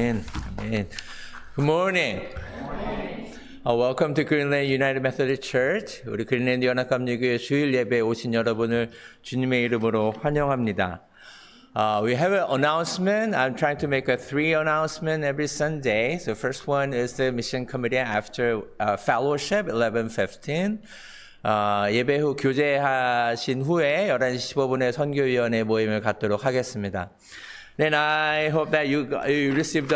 Amen. Amen. Good morning. Welcome to Greenland United Methodist Church. 우리 그린랜드 연합감리교회 주일 예배에 오신 여러분을 주님의 이름으로 환영합니다. We have an announcement. I'm trying to make a 3 announcement every Sunday. So first one is the mission committee after fellowship 11:15. 예배 후 교제하신 후에 11시 15분에 선교위원회 모임을 갖도록 하겠습니다. Then I hope that you received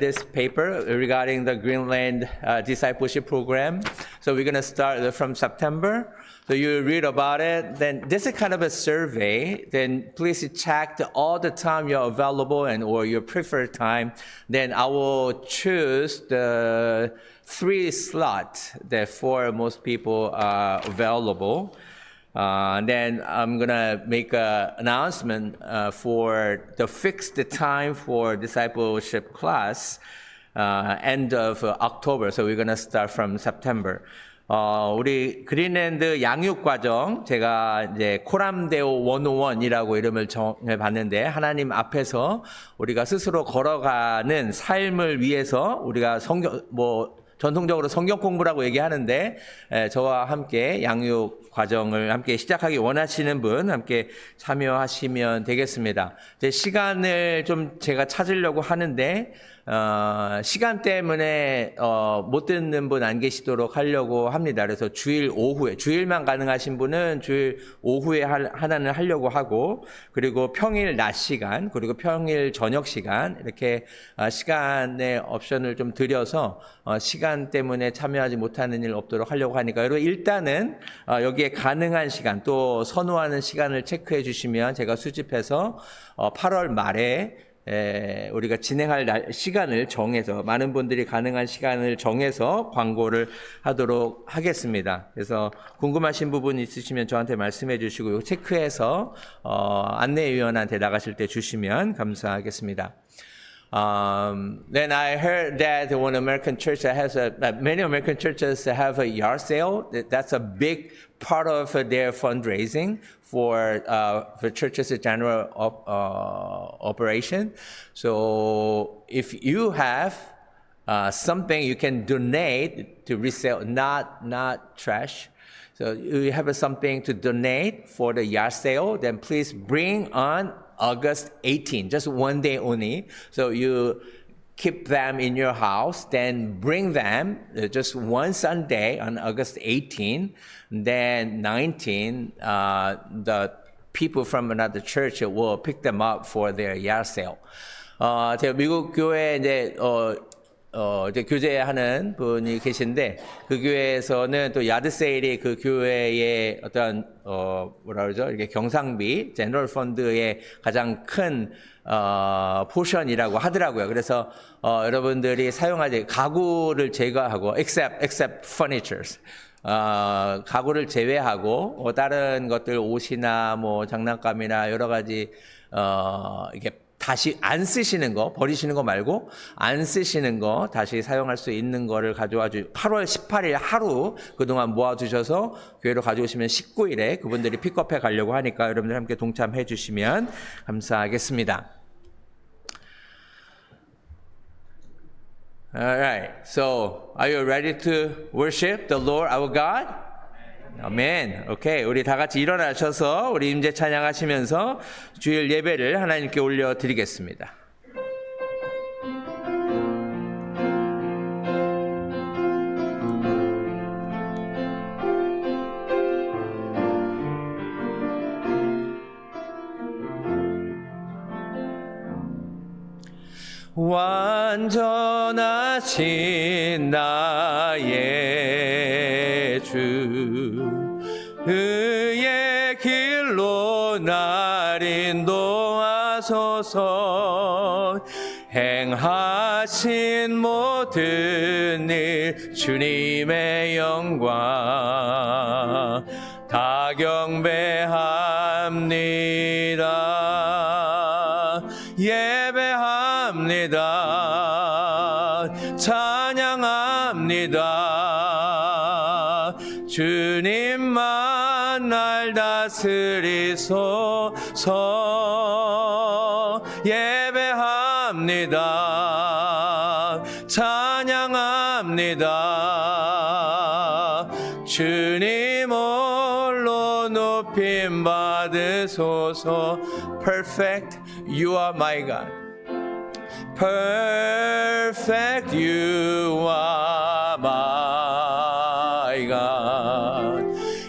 this paper regarding the Greenland discipleship program. So we're going to start from September. So you read about it. Then this is kind of a survey. Then please check all the time you're available and or your preferred time. Then I will choose the 3 slots that for most people are available. Then I'm gonna make an announcement for the fixed time for discipleship class end of October. So we're gonna start from September. 우리 그린랜드 양육과정, 제가 이제 코람데오 101이라고 이름을 정해봤는데, 하나님 앞에서 우리가 스스로 걸어가는 삶을 위해서 우리가 전통적으로 성경 공부라고 얘기하는데, 저와 함께 양육 과정을 함께 시작하기 원하시는 분 함께 참여하시면 되겠습니다. 제 시간을 좀 제가 찾으려고 하는데, 시간 때문에 못 듣는 분 안 계시도록 하려고 합니다. 그래서 주일 오후에, 주일만 가능하신 분은 주일 오후에 하나는 하려고 하고, 그리고 평일 낮 시간, 그리고 평일 저녁 시간, 이렇게 시간의 옵션을 좀 드려서 시간 때문에 참여하지 못하는 일 없도록 하려고 하니까, 여러분 일단은 여기에 가능한 시간, 또 선호하는 시간을 체크해 주시면 제가 수집해서 8월 말에 우리가 진행할 시간을 정해서, 많은 분들이 가능한 시간을 정해서 광고를 하도록 하겠습니다. 그래서 궁금하신 부분 있으시면 저한테 말씀해 주시고, 체크해서 안내위원한테 나가실 때 주시면 감사하겠습니다. Then I heard that one American church that has many American churches have a yard sale. That's a big part of their fundraising for churches' general operation. So if you have something you can donate to resell, not trash. So you have something to donate for the yard sale, then please bring on August 18, just one day only. So you keep them in your house, then bring them just one Sunday on August 18. Then 19, the people from another church will pick them up for their yard sale. 제가 미국 교회에 이제 교제하는 분이 계신데, 그 교회에서는 또 야드 세일이 그 교회의 어떤 뭐라 그러죠? 이렇게 경상비, 제너럴 펀드의 가장 큰 포션이라고 하더라고요. 그래서 여러분들이 사용하지, 가구를 제거하고 except furnitures. 가구를 제외하고 다른 것들, 옷이나 뭐 장난감이나 여러 가지 이렇게 다시 안 쓰시는 거, 버리시는 거 말고 안 쓰시는 거 다시 사용할 수 있는 거를 가져와 8월 18일 하루 그동안 모아두셔서 교회로 가져오시면 19일에 그분들이 픽업해 가려고 하니까 여러분들 함께 동참해 주시면 감사하겠습니다. Alright, so are you ready to worship the Lord our God? 아멘. 오케이. 우리 다 같이 일어나셔서 우리 임재 찬양하시면서 주일 예배를 하나님께 올려드리겠습니다. 완전하신 나의 주, 그의 길로 날 인도하소서. 행하신 모든 일 주님의 영광 다 경배합니다. 예배합니다. 찬양합니다. 주님만 날 다스리소서. 예배합니다. 받으소서. Perfect, you are my God. Perfect, you are my God.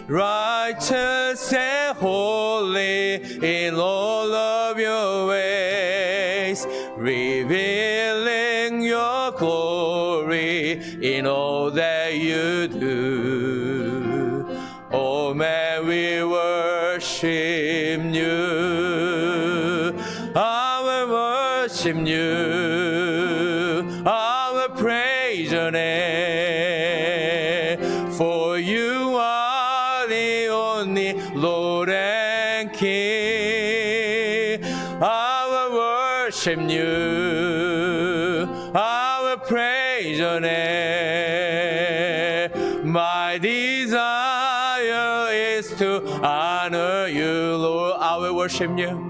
Righteous and holy in all of your ways, revealing your glory in all that you do. Oh, may we worship you. I will worship you. I will praise your name. For you are the only Lord and King. I will worship you. I will praise your name. My desire is to honor you, Lord. I will worship you.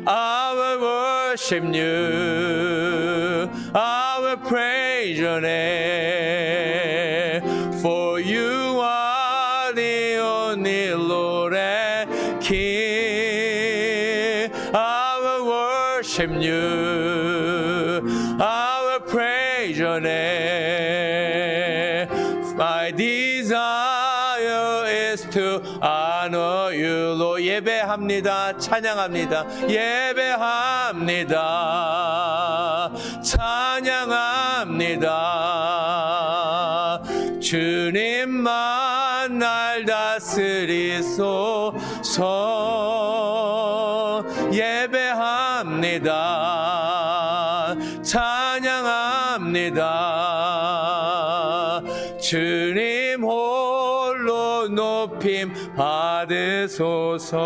I will worship you. I will praise your name. For you are the only Lord and King. I will worship you. I will praise your name. My desire is to honor you, Lord. 예배합니다. 찬양합니다. 예배합니다. 찬양합니다. 주님만 날 다스리소서. 예배합니다. 찬양합니다. 주님 홀로 높임 받으소서.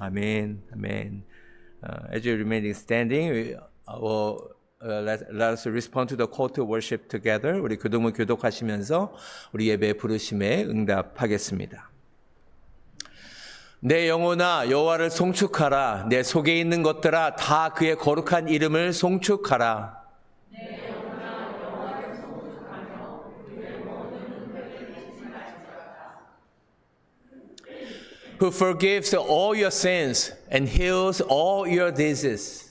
아멘, 아멘. As you remain standing, let us respond to the call to worship together. 우리 교동문 교독하시면서 우리 예배 부르심에 응답하겠습니다. 내 영혼아 여호와를 송축하라. 내 속에 있는 것들아 다 그의 거룩한 이름을 송축하라. Who forgives all your sins and heals all your diseases.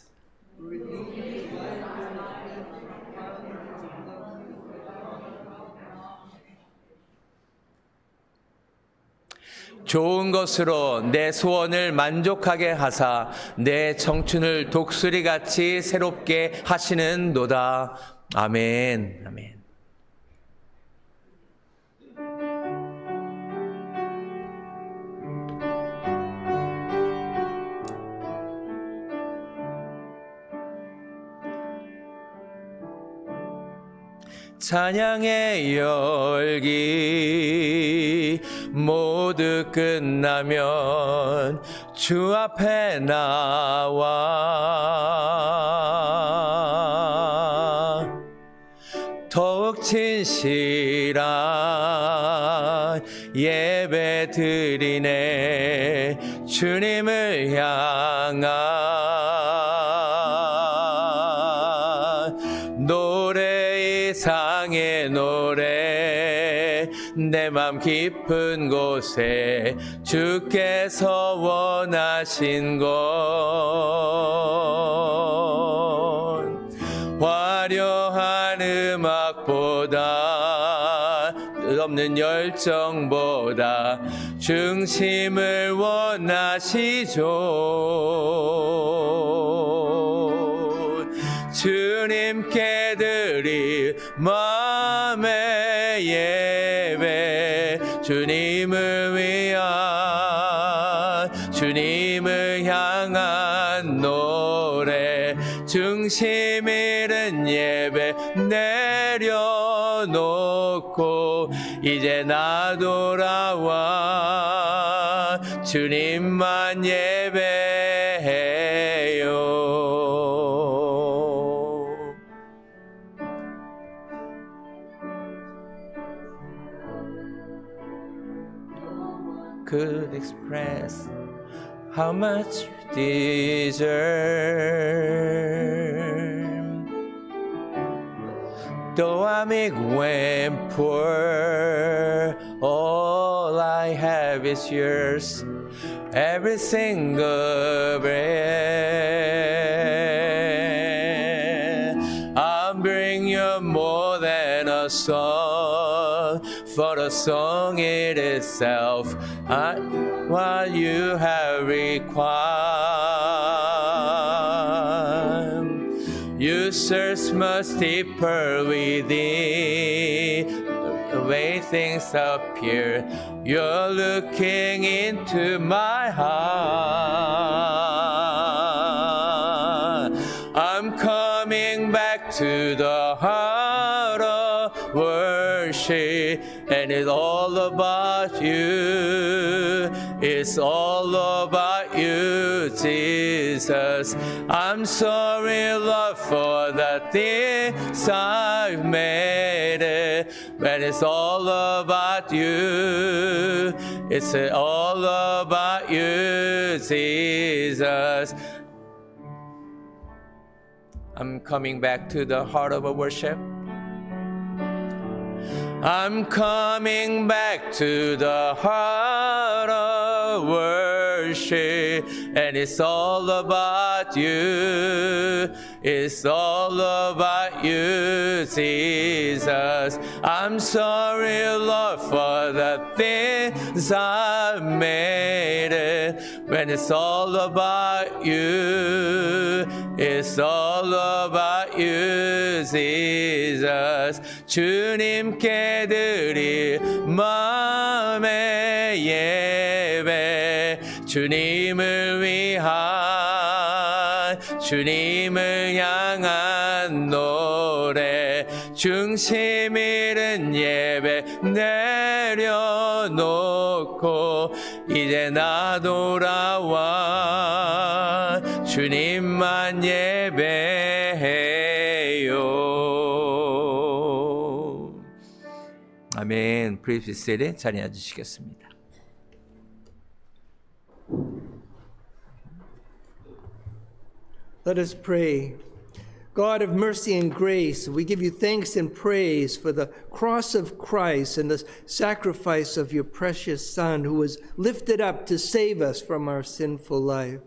좋은 것으로 내 소원을 만족하게 하사 내 청춘을 독수리같이 새롭게 하시는도다. 아멘. 아멘. 찬양의 열기 모두 끝나면 주 앞에 나와 더욱 진실한 예배 드리네. 주님을 향한 노래 이상의 노래 내 맘 깊은 곳에 주께서 원하신 건 화려한 음악보다 끝없는 열정보다 중심을 원하시죠. 주님께 드릴 마음의 예배 주님을 위한 주님을 향한 노래 중심 잃은 예배 내려놓고 이제 나 돌아와 주님만 예배해요. Could express how much you deserve. Though I'm weak when poor, all all I have is yours. Every single breath, I'll bring you more than a song, for the song it itself, what you have required. You search much deeper within, the way things appear. You're looking into my heart. I'm coming back to the heart of worship, and it's all about you. It's all about you, Jesus. I'm sorry, Lord, for the things I've made it, but it's all about you. It's all about you, Jesus. I'm coming back to the heart of a worship. I'm coming back to the heart of worship, and it's all about you. It's all about you, Jesus. I'm sorry, Lord, for the things I've made it, when it's all about you. It's all about you, Jesus. 주님께 드릴 마음의 예배, 주님을 위한, 주님을 향한 노래, 중심 잃은 예배 내려놓고 이제 나 돌아와 주님만 예배해요. 아멘. Please be seated. 자리에 앉으시겠습니다. Let us pray. God of mercy and grace, we give you thanks and praise for the cross of Christ and the sacrifice of your precious Son, who was lifted up to save us from our sinful life.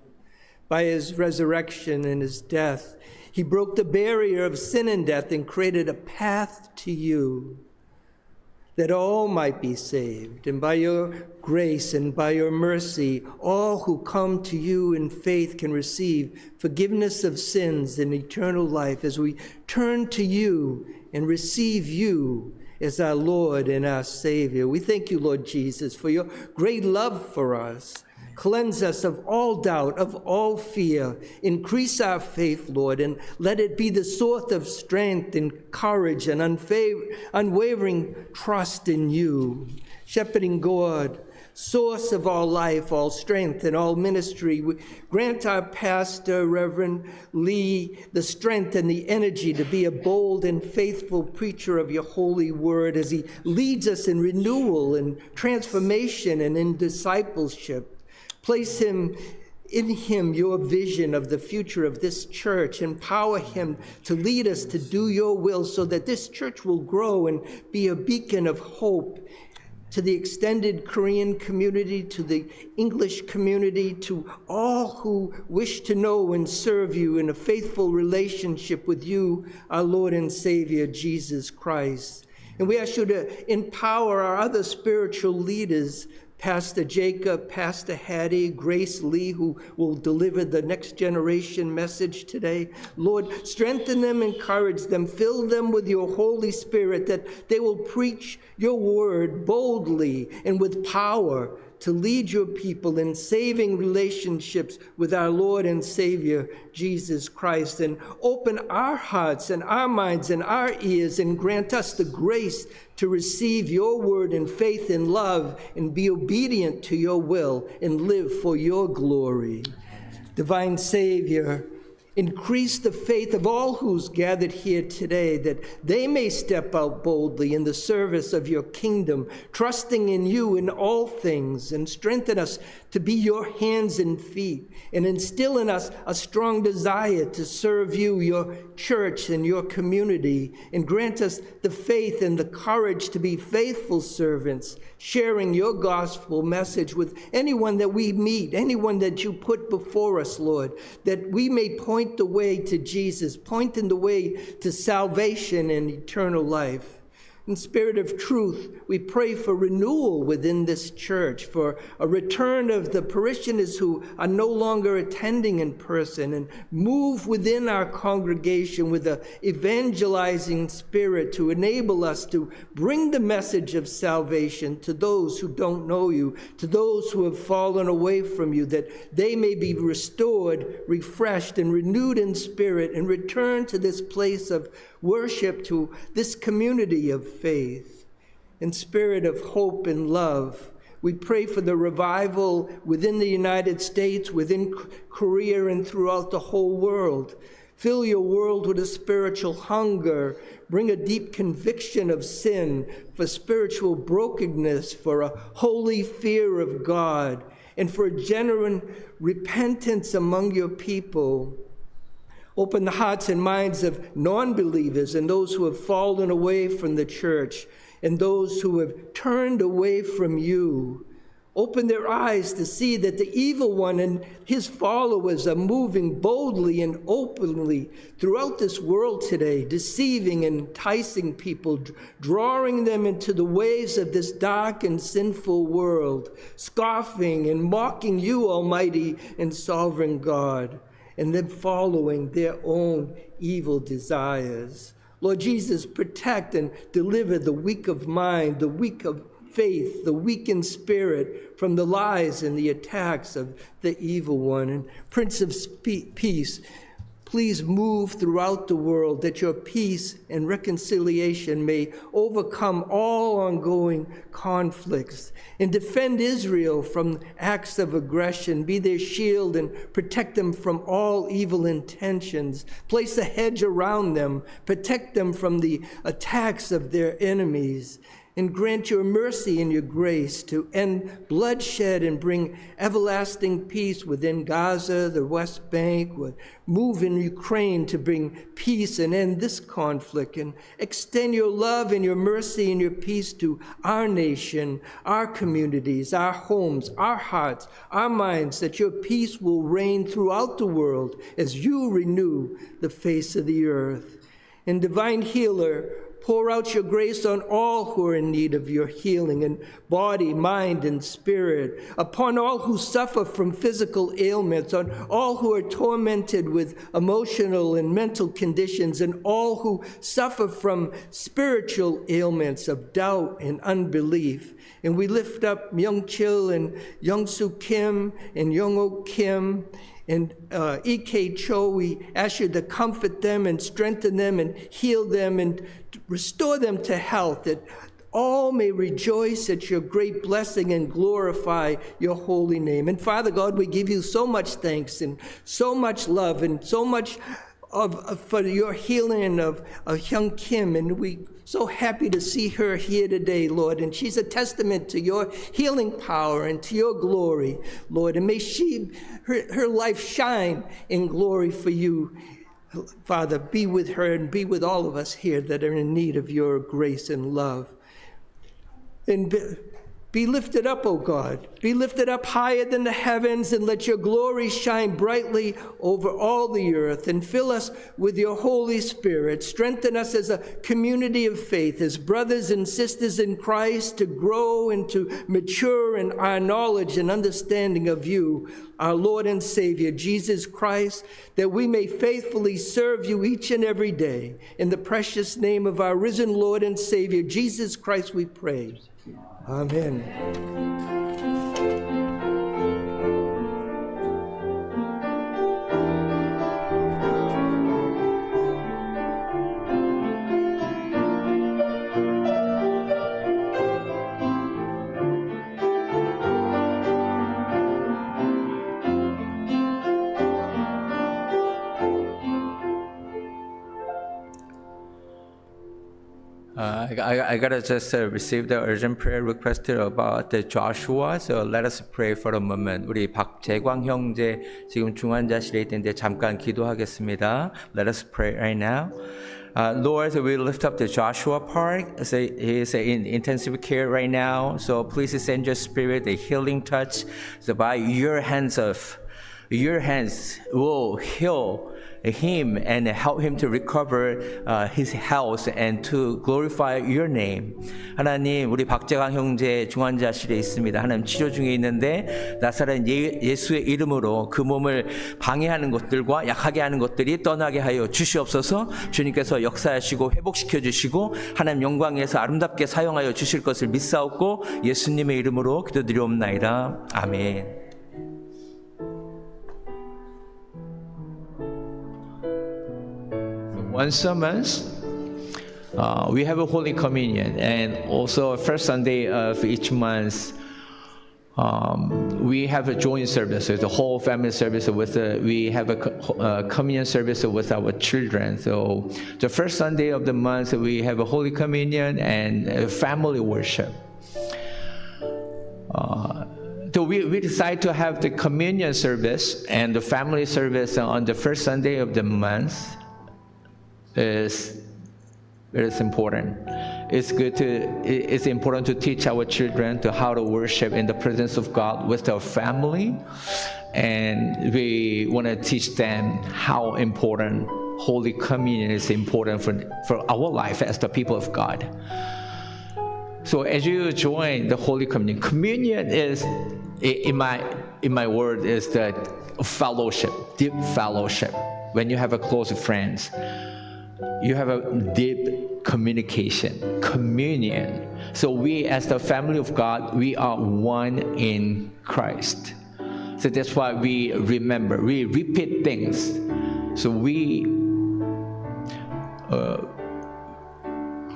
By his resurrection and his death, he broke the barrier of sin and death and created a path to you, that all might be saved. And by your grace and by your mercy, all who come to you in faith can receive forgiveness of sins and eternal life as we turn to you and receive you as our Lord and our Savior. We thank you, Lord Jesus, for your great love for us. Cleanse us of all doubt, of all fear. Increase our faith, Lord, and let it be the source of strength and courage and unwavering trust in you. Shepherding God, source of all life, all strength, and all ministry, we grant our pastor, Reverend Lee, the strength and the energy to be a bold and faithful preacher of your holy word as he leads us in renewal and transformation and in discipleship. Place in him your vision of the future of this church. Empower him to lead us to do your will so that this church will grow and be a beacon of hope to the extended Korean community, to the English community, to all who wish to know and serve you in a faithful relationship with you, our Lord and Savior, Jesus Christ. And we ask you to empower our other spiritual leaders, Pastor Jacob, Pastor Hattie, Grace Lee, who will deliver the next generation message today. Lord, strengthen them, encourage them, fill them with your Holy Spirit, that they will preach your word boldly and with power to lead your people in saving relationships with our Lord and Savior, Jesus Christ. And open our hearts and our minds and our ears and grant us the grace to receive your word in faith and love and be obedient to your will and live for your glory. Divine Savior, Increase the faith of all who's gathered here today, that they may step out boldly in the service of your kingdom, trusting in you in all things, and strengthen us to be your hands and feet, and instill in us a strong desire to serve you, your church, and your community, and grant us the faith and the courage to be faithful servants, sharing your gospel message with anyone that we meet, anyone that you put before us, Lord, that we may point the way to Jesus, pointing the way to salvation and eternal life. In spirit of truth, we pray for renewal within this church, for a return of the parishioners who are no longer attending in person, and move within our congregation with an evangelizing spirit to enable us to bring the message of salvation to those who don't know you, to those who have fallen away from you, that they may be restored, refreshed, and renewed in spirit, and return to this place of worship, to this community of faith. In spirit of hope and love, we pray for the revival within the United States, within Korea, and throughout the whole world. Fill your world with a spiritual hunger. Bring a deep conviction of sin, for spiritual brokenness, for a holy fear of God, and for genuine repentance among your people. Open the hearts and minds of non-believers and those who have fallen away from the church and those who have turned away from you. Open their eyes to see that the evil one and his followers are moving boldly and openly throughout this world today, deceiving and enticing people, drawing them into the ways of this dark and sinful world, scoffing and mocking you, Almighty and sovereign God, and then following their own evil desires. Lord Jesus, protect and deliver the weak of mind, the weak of faith, the weak in spirit, from the lies and the attacks of the evil one. And Prince of Peace, please move throughout the world that your peace and reconciliation may overcome all ongoing conflicts, and defend Israel from acts of aggression. Be their shield and protect them from all evil intentions. Place a hedge around them, protect them from the attacks of their enemies, and grant your mercy and your grace to end bloodshed and bring everlasting peace within Gaza, the West Bank. Move in Ukraine to bring peace and end this conflict, and extend your love and your mercy and your peace to our nation, our communities, our homes, our hearts, our minds, that your peace will reign throughout the world as you renew the face of the earth. And divine healer, pour out your grace on all who are in need of your healing in body, mind, and spirit, upon all who suffer from physical ailments, on all who are tormented with emotional and mental conditions, and all who suffer from spiritual ailments of doubt and unbelief. And we lift up Myung Chil and Young Soo Kim and Young Ok Kim and E.K. Cho. We ask you to comfort them and strengthen them and heal them and restore them to health, that all may rejoice at your great blessing and glorify your holy name. And Father God, we give you so much thanks and so much love and so much for your healing of Hyung Kim, and we so happy to see her here today, Lord, and she's a testament to your healing power and to your glory, Lord, and may her life shine in glory for you. Father, be with her and be with all of us here that are in need of your grace and love. And be lifted up, O God. Be lifted up higher than the heavens, and let your glory shine brightly over all the earth, and fill us with your Holy Spirit. Strengthen us as a community of faith, as brothers and sisters in Christ, to grow and to mature in our knowledge and understanding of you, our Lord and Savior, Jesus Christ, that we may faithfully serve you each and every day. In the precious name of our risen Lord and Savior, Jesus Christ, we pray. Amen. I gotta just receive the urgent prayer request about the Joshua. So let us pray for a moment. 우리 박재광 형제 지금 중환자실에 있는데 잠깐 기도하겠습니다. Let us pray right now. Lord, we lift up the Joshua Park. He is in intensive care right now. So please send your spirit, a healing touch. So by your hands will heal him and help him to recover his health and to glorify your name. 하나님, 우리 박재광 형제 중환자실에 있습니다. 하나님 치료 중에 있는데 나사렛 예수의 이름으로 그 몸을 방해하는 것들과 약하게 하는 것들이 떠나게 하여 주시옵소서. 주님께서 역사하시고 회복시켜 주시고 하나님 영광에서 아름답게 사용하여 주실 것을 믿사옵고 예수님의 이름으로 기도드리옵나이다. 아멘. Once a month, we have a Holy Communion, and also first Sunday of each month, we have a joint service, so the whole family service we have a communion service with our children. So the first Sunday of the month, we have a Holy Communion and family worship. So we decide to have the communion service and the family service on the first Sunday of the month. It is important. It's important to teach our children to how to worship in the presence of God with their family, and we want to teach them how important Holy Communion is important for our life as the people of God. So as you join the Holy Communion, communion is in my word is the fellowship, deep fellowship. When you have a close friends, you have a deep communication, communion. So we as the family of God, we are one in Christ. So that's why we remember, we repeat things. So we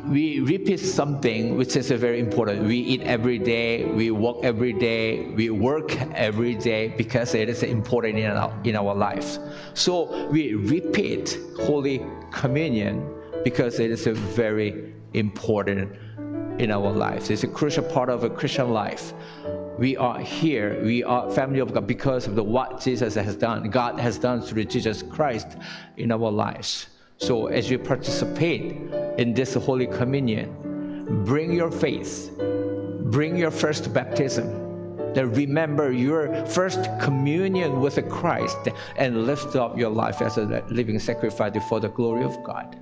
repeat something which is very important. We eat every day, we walk every day, we work every day because it is important in our lives. So we repeat Holy Communion because it is very important in our lives. It's a crucial part of a Christian life. We are here, we are family of God because of what Jesus has done, God has done through Jesus Christ in our lives. So as you participate in this Holy Communion, bring your faith, bring your first baptism, then remember your first communion with Christ and lift up your life as a living sacrifice for the glory of God.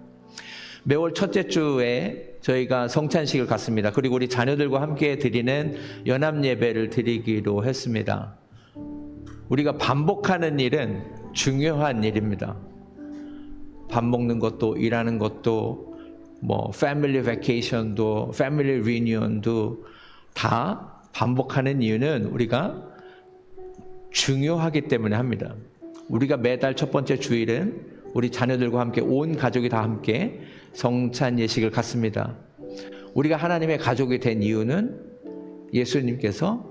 매월 첫째 주에 저희가 성찬식을 갖습니다. 그리고 우리 자녀들과 함께 드리는 연합 예배를 드리기로 했습니다. 우리가 반복하는 일은 중요한 일입니다. 밥 먹는 것도 일하는 것도 뭐 패밀리 베케이션도 패밀리 리뉴언도 다 반복하는 이유는 우리가 중요하기 때문에 합니다. 우리가 매달 첫 번째 주일은 우리 자녀들과 함께 온 가족이 다 함께 성찬 예식을 갖습니다. 우리가 하나님의 가족이 된 이유는 예수님께서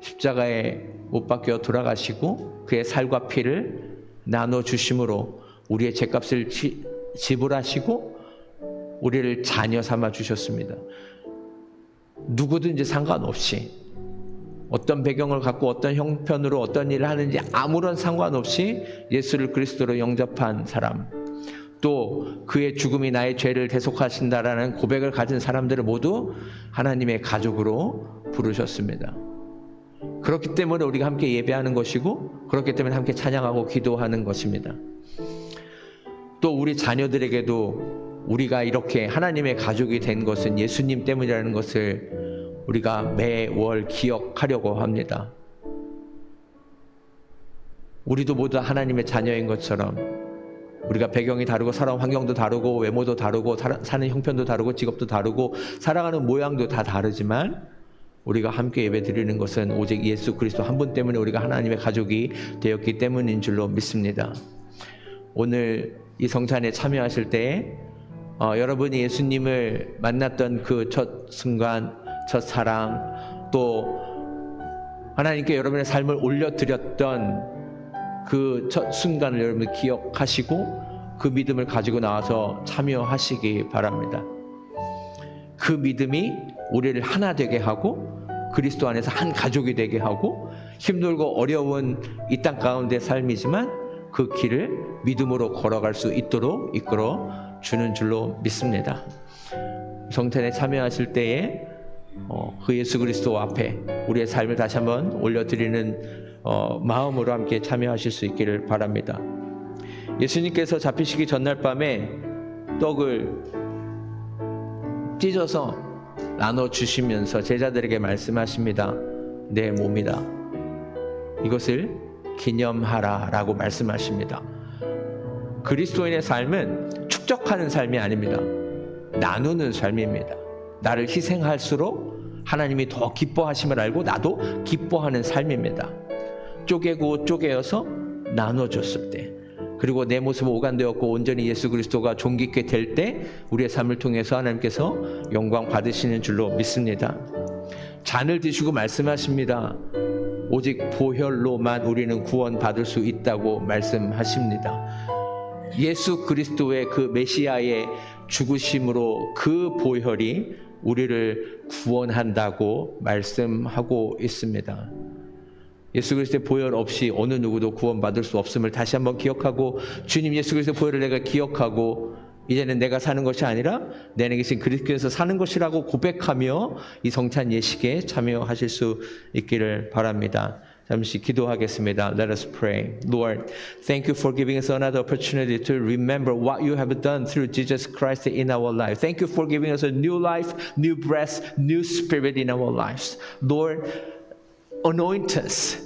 십자가에 못 박혀 돌아가시고 그의 살과 피를 나눠 주심으로 우리의 죄값을 지불하시고 우리를 자녀 삼아 주셨습니다. 누구든지 상관없이 어떤 배경을 갖고 어떤 형편으로 어떤 일을 하는지 아무런 상관없이 예수를 그리스도로 영접한 사람, 또 그의 죽음이 나의 죄를 대속하신다라는 고백을 가진 사람들을 모두 하나님의 가족으로 부르셨습니다. 그렇기 때문에 우리가 함께 예배하는 것이고 그렇기 때문에 함께 찬양하고 기도하는 것입니다. 또 우리 자녀들에게도 우리가 이렇게 하나님의 가족이 된 것은 예수님 때문이라는 것을 우리가 매월 기억하려고 합니다. 우리도 모두 하나님의 자녀인 것처럼 우리가 배경이 다르고 살아온 환경도 다르고 외모도 다르고 사는 형편도 다르고 직업도 다르고 살아가는 모양도 다 다르지만 우리가 함께 예배드리는 것은 오직 예수 그리스도 한 분 때문에 우리가 하나님의 가족이 되었기 때문인 줄로 믿습니다. 오늘 이 성찬에 참여하실 때 여러분이 예수님을 만났던 그 첫 순간, 첫 사랑, 또 하나님께 여러분의 삶을 올려드렸던 그 첫 순간을 여러분 기억하시고 그 믿음을 가지고 나와서 참여하시기 바랍니다. 그 믿음이 우리를 하나 되게 하고 그리스도 안에서 한 가족이 되게 하고 힘들고 어려운 이 땅 가운데 삶이지만 그 길을 믿음으로 걸어갈 수 있도록 이끌어 주는 줄로 믿습니다. 성찬에 참여하실 때에 그 예수 그리스도 앞에 우리의 삶을 다시 한번 올려드리는 마음으로 함께 참여하실 수 있기를 바랍니다. 예수님께서 잡히시기 전날 밤에 떡을 찢어서 나눠주시면서 제자들에게 말씀하십니다. 내 몸이다. 이것을 기념하라 라고 말씀하십니다. 그리스도인의 삶은 축적하는 삶이 아닙니다. 나누는 삶입니다. 나를 희생할수록 하나님이 더 기뻐하심을 알고 나도 기뻐하는 삶입니다. 쪼개고 쪼개어서 나눠줬을 때, 그리고 내 모습은 오간되었고 온전히 예수 그리스도가 존귀케 될 때 우리의 삶을 통해서 하나님께서 영광 받으시는 줄로 믿습니다. 잔을 드시고 말씀하십니다. 오직 보혈로만 우리는 구원받을 수 있다고 말씀하십니다. 예수 그리스도의 그 메시아의 죽으심으로 그 보혈이 우리를 구원한다고 말씀하고 있습니다. 예수 그리스도의 보혈 없이 어느 누구도 구원받을 수 없음을 다시 한번 기억하고, 주님 예수 그리스도의 보혈을 내가 기억하고 이제는 내가 사는 것이 아니라 내 안에 계신 그리스도께서 사는 것이라고 고백하며 이 성찬 예식에 참여하실 수 있기를 바랍니다. 잠시 기도하겠습니다. Let us pray. Lord, thank you for giving us another opportunity to remember what you have done through Jesus Christ in our life. Thank you for giving us a new life, new breath, new spirit in our lives. Lord, anoint us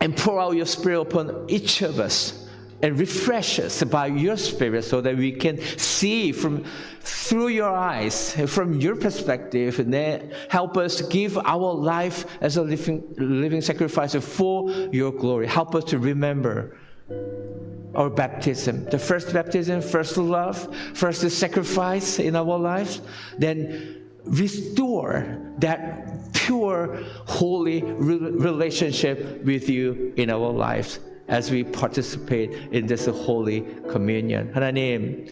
and pour out your spirit upon each of us and refresh us by your spirit so that we can see through your eyes, from your perspective, and then help us give our life as a living sacrifice for your glory. Help us to remember our baptism, the first baptism, first love, first sacrifice in our lives, then restore that pure, holy relationship with you in our lives as we participate in this holy communion. 하나님,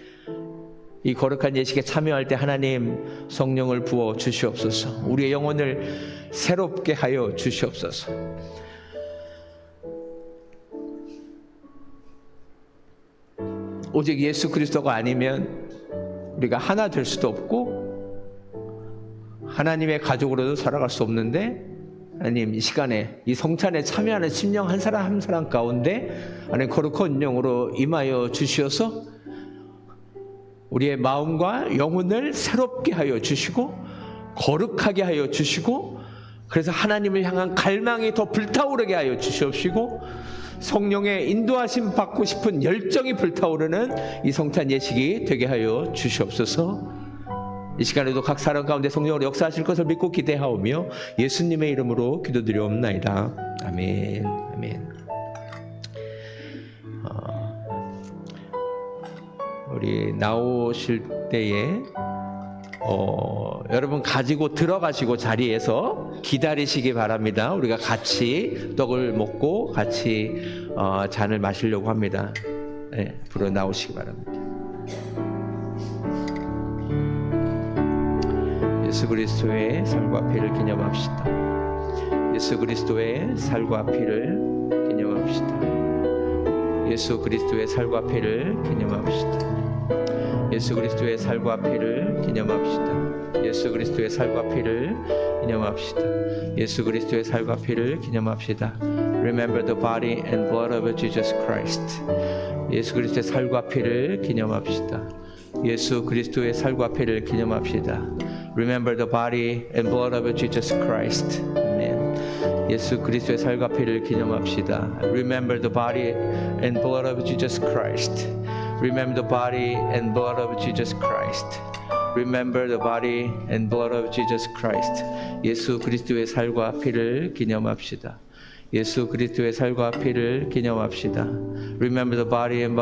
이 거룩한 예식에 참여할 때 하나님 성령을 부어 주시옵소서. 우리의 영혼을 새롭게 하여 주시옵소서. 오직 예수 그리스도가 아니면 우리가 하나 될 수도 없고 하나님의 가족으로도 살아갈 수 없는데, 하나님 이 시간에 이 성찬에 참여하는 심령 한 사람 한 사람 가운데 하나님 거룩한 영으로 임하여 주시어서 우리의 마음과 영혼을 새롭게 하여 주시고 거룩하게 하여 주시고, 그래서 하나님을 향한 갈망이 더 불타오르게 하여 주시옵시고 성령의 인도하심 받고 싶은 열정이 불타오르는 이 성찬 예식이 되게 하여 주시옵소서. 이 시간에도 각 사람 가운데 성령으로 역사하실 것을 믿고 기대하오며 예수님의 이름으로 기도드리옵나이다. 아멘. 아멘. 우리 나오실 때에 여러분 가지고 들어가시고 자리에서 기다리시기 바랍니다. 우리가 같이 떡을 먹고 같이 잔을 마시려고 합니다. 네, 불어 나오시기 바랍니다. 예수 그리스도의 살과 피를 기념합시다. 예수 그리스도의 살과 피를 기념합시다. 예수 그리스도의 살과 피를 기념합시다. 예수 그리스도의 살과 피를 기념합시다. 예수 그리스도의 살과 피를 기념합시다. 예수 그리스도의 살과 피를 기념합시다. Remember the body and blood of Jesus Christ. 예수 그리스도의 살과 피를 기념합시다. 예수 그리스도의 살과 피를 기념합시다. Remember the body and blood of Jesus Christ. Amen. 예수 그리스도의 살과 피를 기념합시다. Remember the body and blood of Jesus Christ. Remember the body and blood of Jesus Christ. Remember the body and blood of Jesus Christ. 예수 그리스도의 살과 피를 기념합시다. 예수 그리스도의 살과 피를 기념합시다. Remember the body and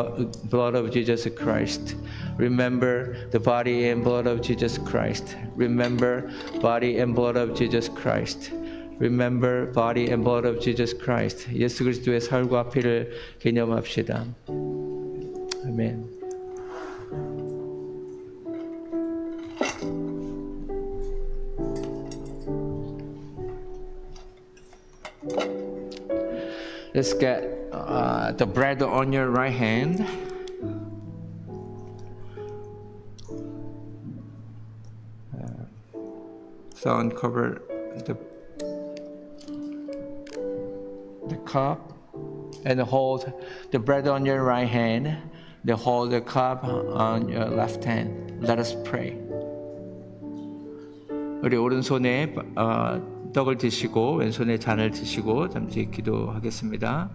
blood of Jesus Christ. Remember the body and blood of Jesus Christ. Remember body and blood of Jesus Christ. Remember body and blood of Jesus Christ. 예수 그리스도의 살과 피를 기념합시다. 아멘. Let's get the bread on your right hand. So uncover the cup and hold the bread on your right hand. Then hold the cup on your left hand. Let us pray. 우리 오른손에 떡을 드시고 왼손에 잔을 드시고 잠시 기도하겠습니다.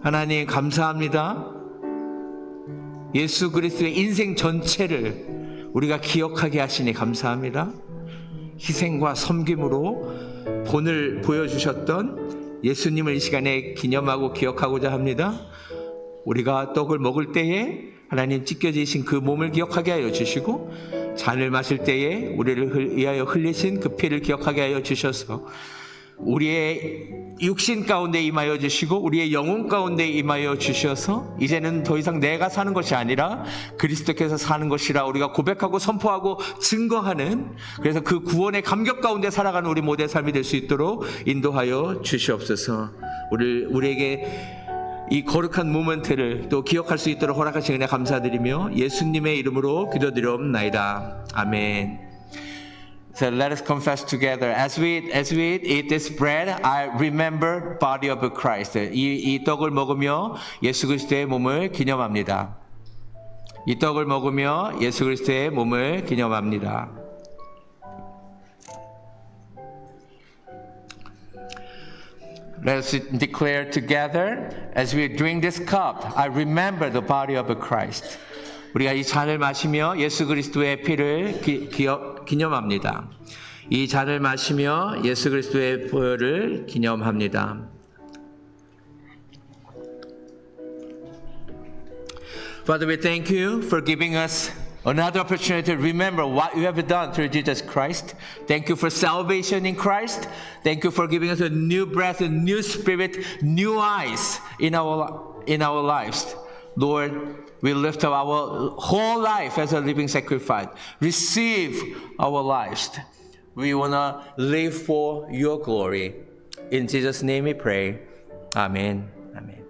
하나님 감사합니다. 예수 그리스도의 인생 전체를 우리가 기억하게 하시니 감사합니다. 희생과 섬김으로 본을 보여주셨던 예수님을 이 시간에 기념하고 기억하고자 합니다. 우리가 떡을 먹을 때에 하나님 찢겨지신 그 몸을 기억하게 하여 주시고 잔을 마실 때에 우리를 위하여 흘리신 그 피를 기억하게 하여 주셔서 우리의 육신 가운데 임하여 주시고 우리의 영혼 가운데 임하여 주셔서 이제는 더 이상 내가 사는 것이 아니라 그리스도께서 사는 것이라 우리가 고백하고 선포하고 증거하는, 그래서 그 구원의 감격 가운데 살아가는 우리 모두의 삶이 될 수 있도록 인도하여 주시옵소서. 우리에게 이 거룩한 모멘트를 또 기억할 수 있도록 허락하신 은혜 감사드리며 예수님의 이름으로 기도드리옵나이다. 아멘. So let us confess together. As we eat this bread, I remember body of Christ. 이 떡을 먹으며 예수 그리스도의 몸을 기념합니다. 이 떡을 먹으며 예수 그리스도의 몸을 기념합니다. Let us declare together, as we drink this cup, I remember the body of Christ. 우리가 이 잔을 마시며 예수 그리스도의 피를 기념합니다. 이 잔을 마시며 예수 그리스도의 보혈을 기념합니다. Father, we thank you for giving us another opportunity to remember what you have done through Jesus Christ. Thank you for salvation in Christ. Thank you for giving us a new breath, a new spirit, new eyes in our lives. Lord, we lift up our whole life as a living sacrifice. Receive our lives. We want to live for your glory. In Jesus' name we pray. Amen. Amen.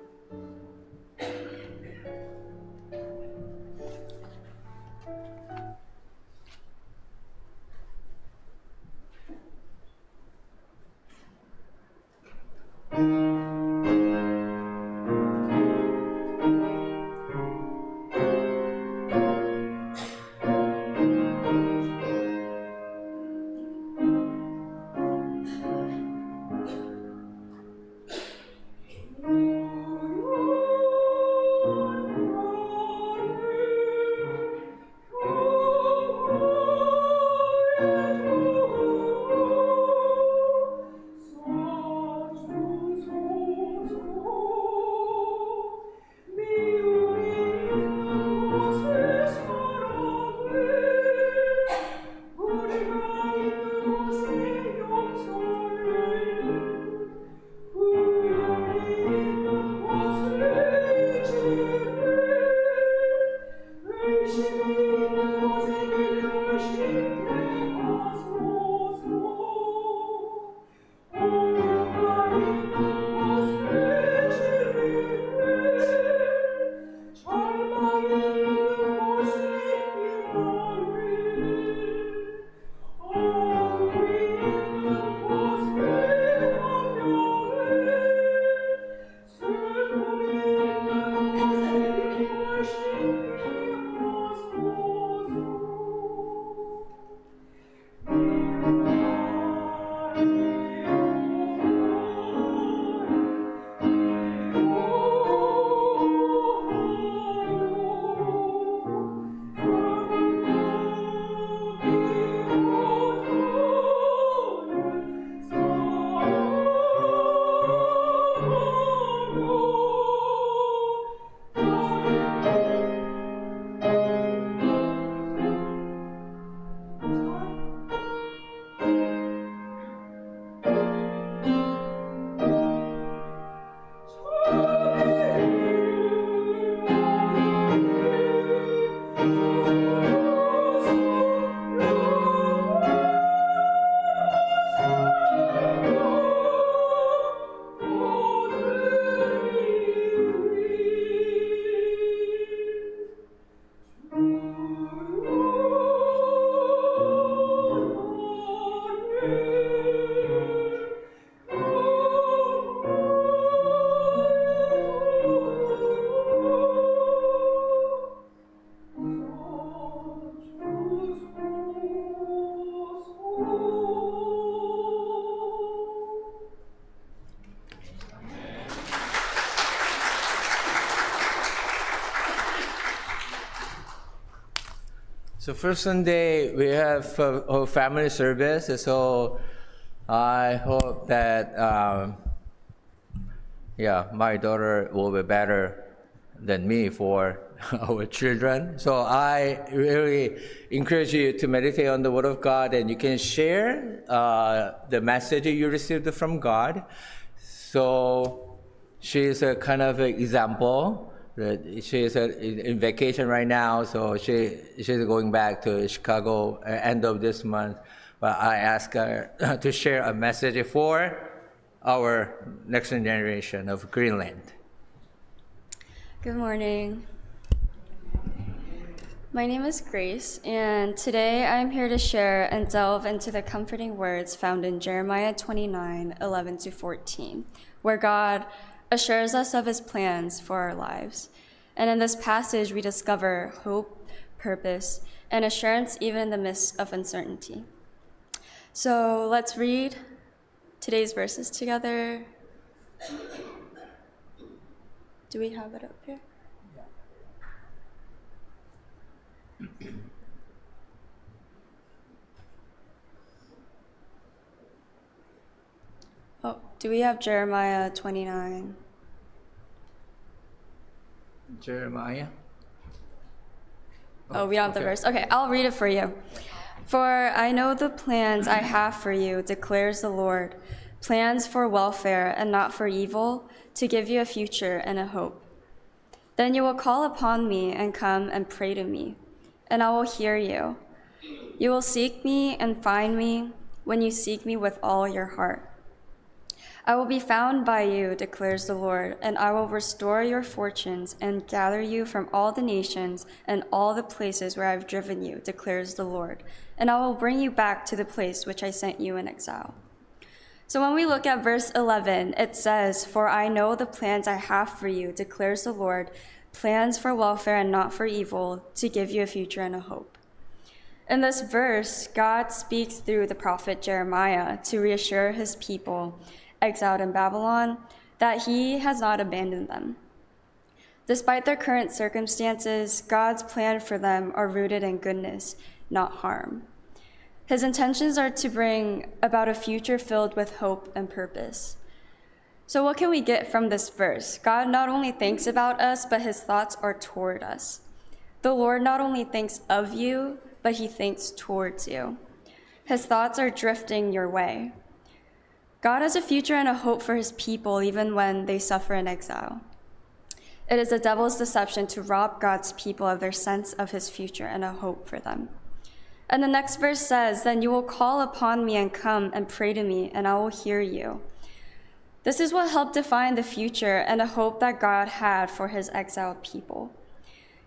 So first Sunday we have a family service. So I hope that my daughter will be better than me for our children. So I really encourage you to meditate on the Word of God, and you can share the message you received from God. So she is a kind of an example. She is in vacation right now, so she's going back to Chicago end of this month. But I asked her to share a message for our next generation of Greenland. Good morning. My name is Grace, and today I am here to share and delve into the comforting words found in Jeremiah 29:11-14, where God assures us of his plans for our lives. And in this passage, we discover hope, purpose, and assurance even in the midst of uncertainty. So let's read today's verses together. Do we have it up here? Oh, do we have Jeremiah 29? Jeremiah? Oh, we don't have the okay. verse. Okay, I'll read it for you. For I know the plans I have for you, declares the Lord, plans for welfare and not for evil, to give you a future and a hope. Then you will call upon me and come and pray to me, and I will hear you. You will seek me and find me when you seek me with all your heart. I will be found by you, declares the Lord, and I will restore your fortunes and gather you from all the nations and all the places where I have driven you, declares the Lord, and I will bring you back to the place which I sent you in exile. So when we look at verse 11, it says, For I know the plans I have for you, declares the Lord, plans for welfare and not for evil, to give you a future and a hope. In this verse, God speaks through the prophet Jeremiah to reassure his people exiled in Babylon that he has not abandoned them. Despite their current circumstances, God's plan for them are rooted in goodness, not harm. His intentions are to bring about a future filled with hope and purpose. So what can we get from this verse? God not only thinks about us, but his thoughts are toward us. The Lord not only thinks of you, but he thinks towards you. His thoughts are drifting your way. God has a future and a hope for his people even when they suffer in exile. It is the devil's deception to rob God's people of their sense of his future and a hope for them. And the next verse says, Then you will call upon me and come and pray to me, and I will hear you. This is what helped define the future and a hope that God had for his exiled people.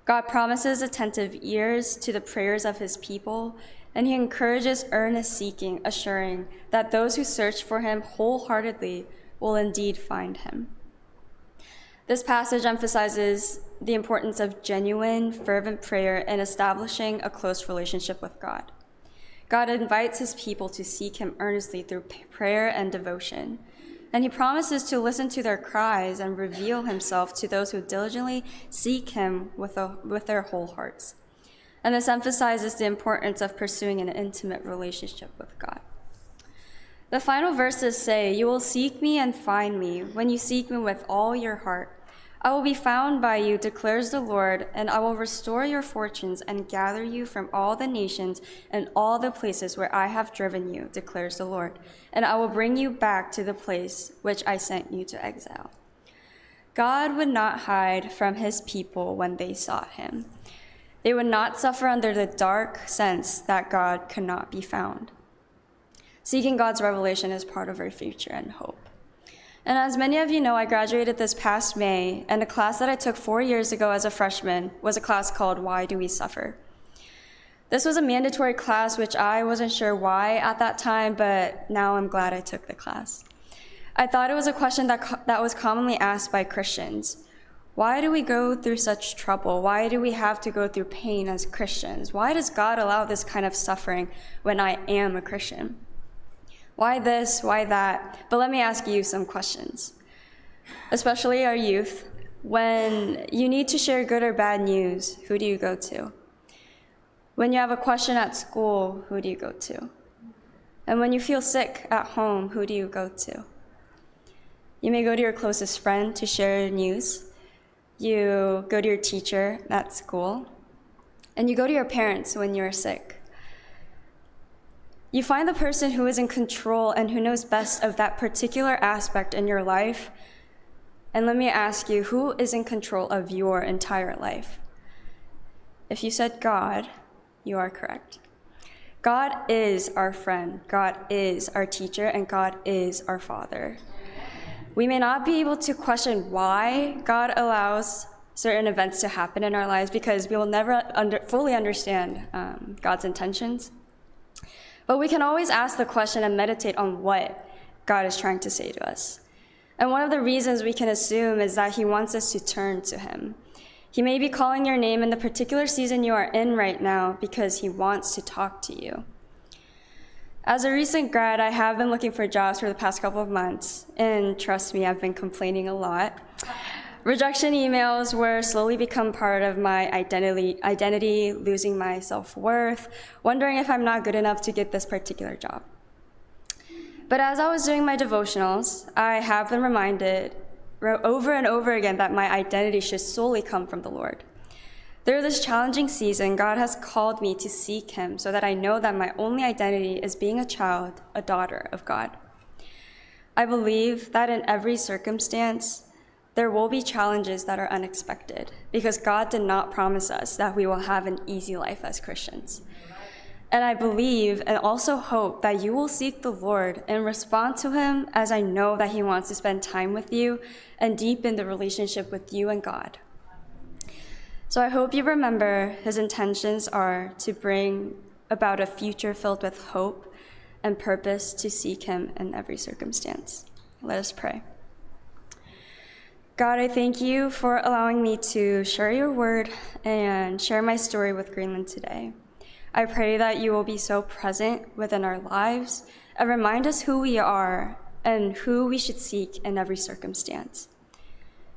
God promises attentive ears to the prayers of his people, and he encourages earnest seeking, assuring that those who search for him wholeheartedly will indeed find him. This passage emphasizes the importance of genuine, fervent prayer in establishing a close relationship with God. God invites his people to seek him earnestly through prayer and devotion, and he promises to listen to their cries and reveal himself to those who diligently seek him with their whole hearts. And this emphasizes the importance of pursuing an intimate relationship with God. The final verses say, You will seek me and find me when you seek me with all your heart. I will be found by you, declares the Lord, and I will restore your fortunes and gather you from all the nations and all the places where I have driven you, declares the Lord, and I will bring you back to the place which I sent you to exile. God would not hide from his people when they sought him. They would not suffer under the dark sense that God could not be found. Seeking God's revelation is part of our future and hope. And as many of you know, I graduated this past May, and a class that I took 4 years ago as a freshman was a class called Why Do We Suffer? This was a mandatory class, which I wasn't sure why at that time, but now I'm glad I took the class. I thought it was a question that was commonly asked by Christians. Why do we go through such trouble? Why do we have to go through pain as Christians? Why does God allow this kind of suffering when I am a Christian? Why this? Why that? But let me ask you some questions, especially our youth. When you need to share good or bad news, who do you go to? When you have a question at school, who do you go to? And when you feel sick at home, who do you go to? You may go to your closest friend to share news. You go to your teacher at school. And you go to your parents when you're sick. You find the person who is in control and who knows best of that particular aspect in your life. And let me ask you, who is in control of your entire life? If you said God, you are correct. God is our friend, God is our teacher, and God is our Father. We may not be able to question why God allows certain events to happen in our lives because we will never fully understand God's intentions. But we can always ask the question and meditate on what God is trying to say to us. And one of the reasons we can assume is that he wants us to turn to him. He may be calling your name in the particular season you are in right now because he wants to talk to you. As a recent grad, I have been looking for jobs for the past couple of months, and trust me, I've been complaining a lot. Rejection emails were slowly become part of my identity, losing my self-worth, wondering if I'm not good enough to get this particular job. But as I was doing my devotionals, I have been reminded over and over again that my identity should solely come from the Lord. Through this challenging season, God has called me to seek him so that I know that my only identity is being a child, a daughter of God. I believe that in every circumstance, there will be challenges that are unexpected because God did not promise us that we will have an easy life as Christians. And I believe and also hope that you will seek the Lord and respond to him as I know that he wants to spend time with you and deepen the relationship with you and God. So I hope you remember his intentions are to bring about a future filled with hope and purpose to seek him in every circumstance. Let us pray. God, I thank you for allowing me to share your word and share my story with Greenland today. I pray that you will be so present within our lives and remind us who we are and who we should seek in every circumstance.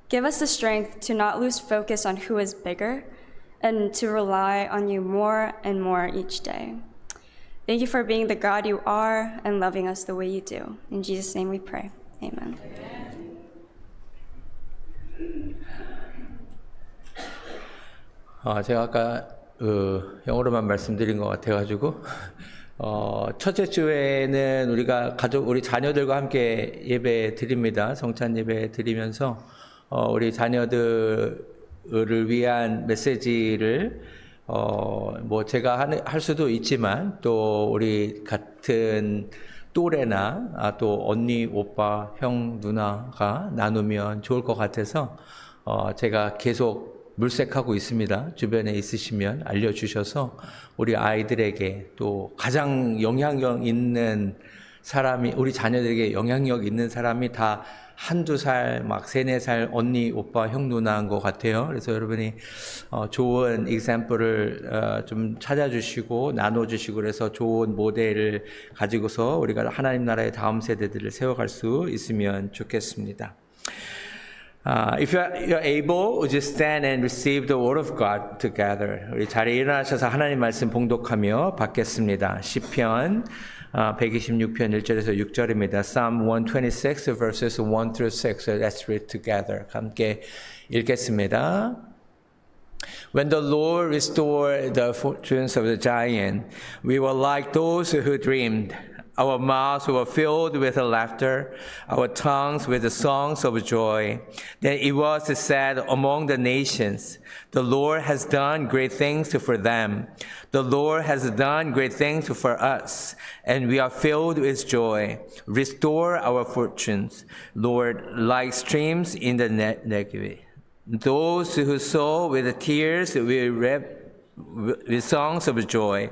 Give us the strength to not lose focus on who is bigger and to rely on you more and more each day. Thank you for being the God you are and loving us the way you do. In Jesus' name we pray. Amen. 제가 아까 영어로만 말씀드린 것 같아가지고 첫째 주에는 우리가 우리 자녀들과 함께 예배 드립니다. 성찬 예배 드리면서 우리 자녀들을 위한 메시지를 뭐 제가 할 수도 있지만 또 우리 같은 또래나 또 언니, 오빠, 형, 누나가 나누면 좋을 것 같아서 제가 계속 물색하고 있습니다. 주변에 있으시면 알려주셔서 우리 아이들에게 또 가장 영향력 있는 사람이 우리 자녀들에게 영향력 있는 사람이 다 한두 살, 막 3, 4살 언니, 오빠, 형, 누나인 것 같아요. 그래서 여러분이 좋은 example을 좀 찾아주시고 나눠주시고 그래서 좋은 모델을 가지고서 우리가 하나님 나라의 다음 세대들을 세워갈 수 있으면 좋겠습니다. If you're able, would you stand and receive the word of God together? 우리 자리에 일어나셔서 하나님 말씀 봉독하며 받겠습니다. 시편 126편 1절에서 6절입니다. Psalm 126 verses 1 through 6. Let's read together. 함께 읽겠습니다. When the Lord restored the fortunes of the giant, we were like those who dreamed. Our mouths were filled with laughter, our tongues with the songs of joy. Then it was said among the nations, the Lord has done great things for them. The Lord has done great things for us, and we are filled with joy. Restore our fortunes, Lord, like streams in the Negev. Those who sow with tears will reap with songs of joy.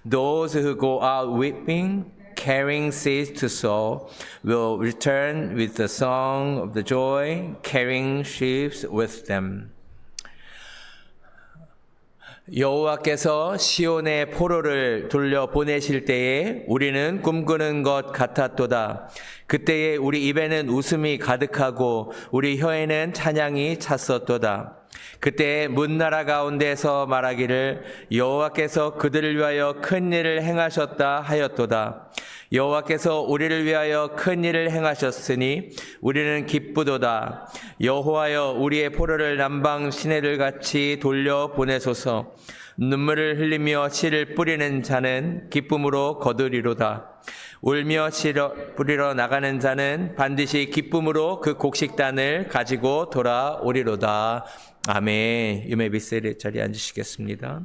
Those who go out weeping, carrying seeds to sow, will return with the song of the joy, carrying sheaves with them. 여호와께서 시온의 포로를 돌려보내실 때에 우리는 꿈꾸는 것 같았도다. 그때에 우리 입에는 웃음이 가득하고 우리 혀에는 찬양이 찼었도다. 그때 문나라 가운데서 말하기를 여호와께서 그들을 위하여 큰 일을 행하셨다 하였도다. 여호와께서 우리를 위하여 큰 일을 행하셨으니 우리는 기쁘도다. 여호와여 우리의 포로를 남방 시내를 같이 돌려 보내소서. 눈물을 흘리며 씨를 뿌리는 자는 기쁨으로 거두리로다. 울며 씨를 뿌리러 나가는 자는 반드시 기쁨으로 그 곡식단을 가지고 돌아오리로다. 아멘. You may be seated. 자리에 앉으시겠습니다.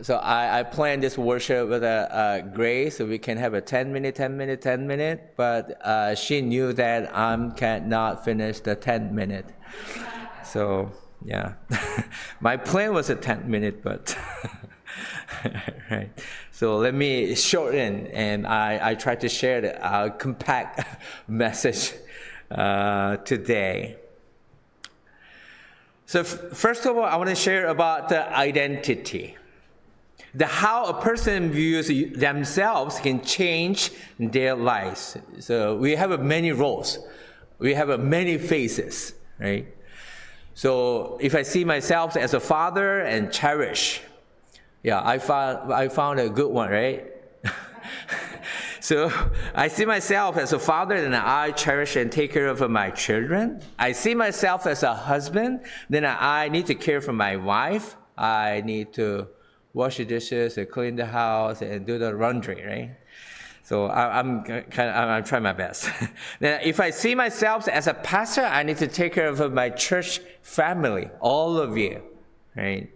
So I planned this worship with Grace, so we can have a 10 minute, but she knew that I cannot finish the 10 minute. So yeah, my plan was a 10 minute, but right. So let me shorten, and I try to share the compact message today. So first of all, I want to share about the identity. How a person views themselves can change their lives. So we have many roles. We have many faces, right? So if I see myself as a father and cherish, yeah, I found a good one, right? So I see myself as a father, and I cherish and take care of my children. I see myself as a husband, then I need to care for my wife. I need to wash the dishes, and clean the house, and do the laundry, right? So I'm trying my best. Then if I see myself as a pastor, I need to take care of my church family, all of you, right?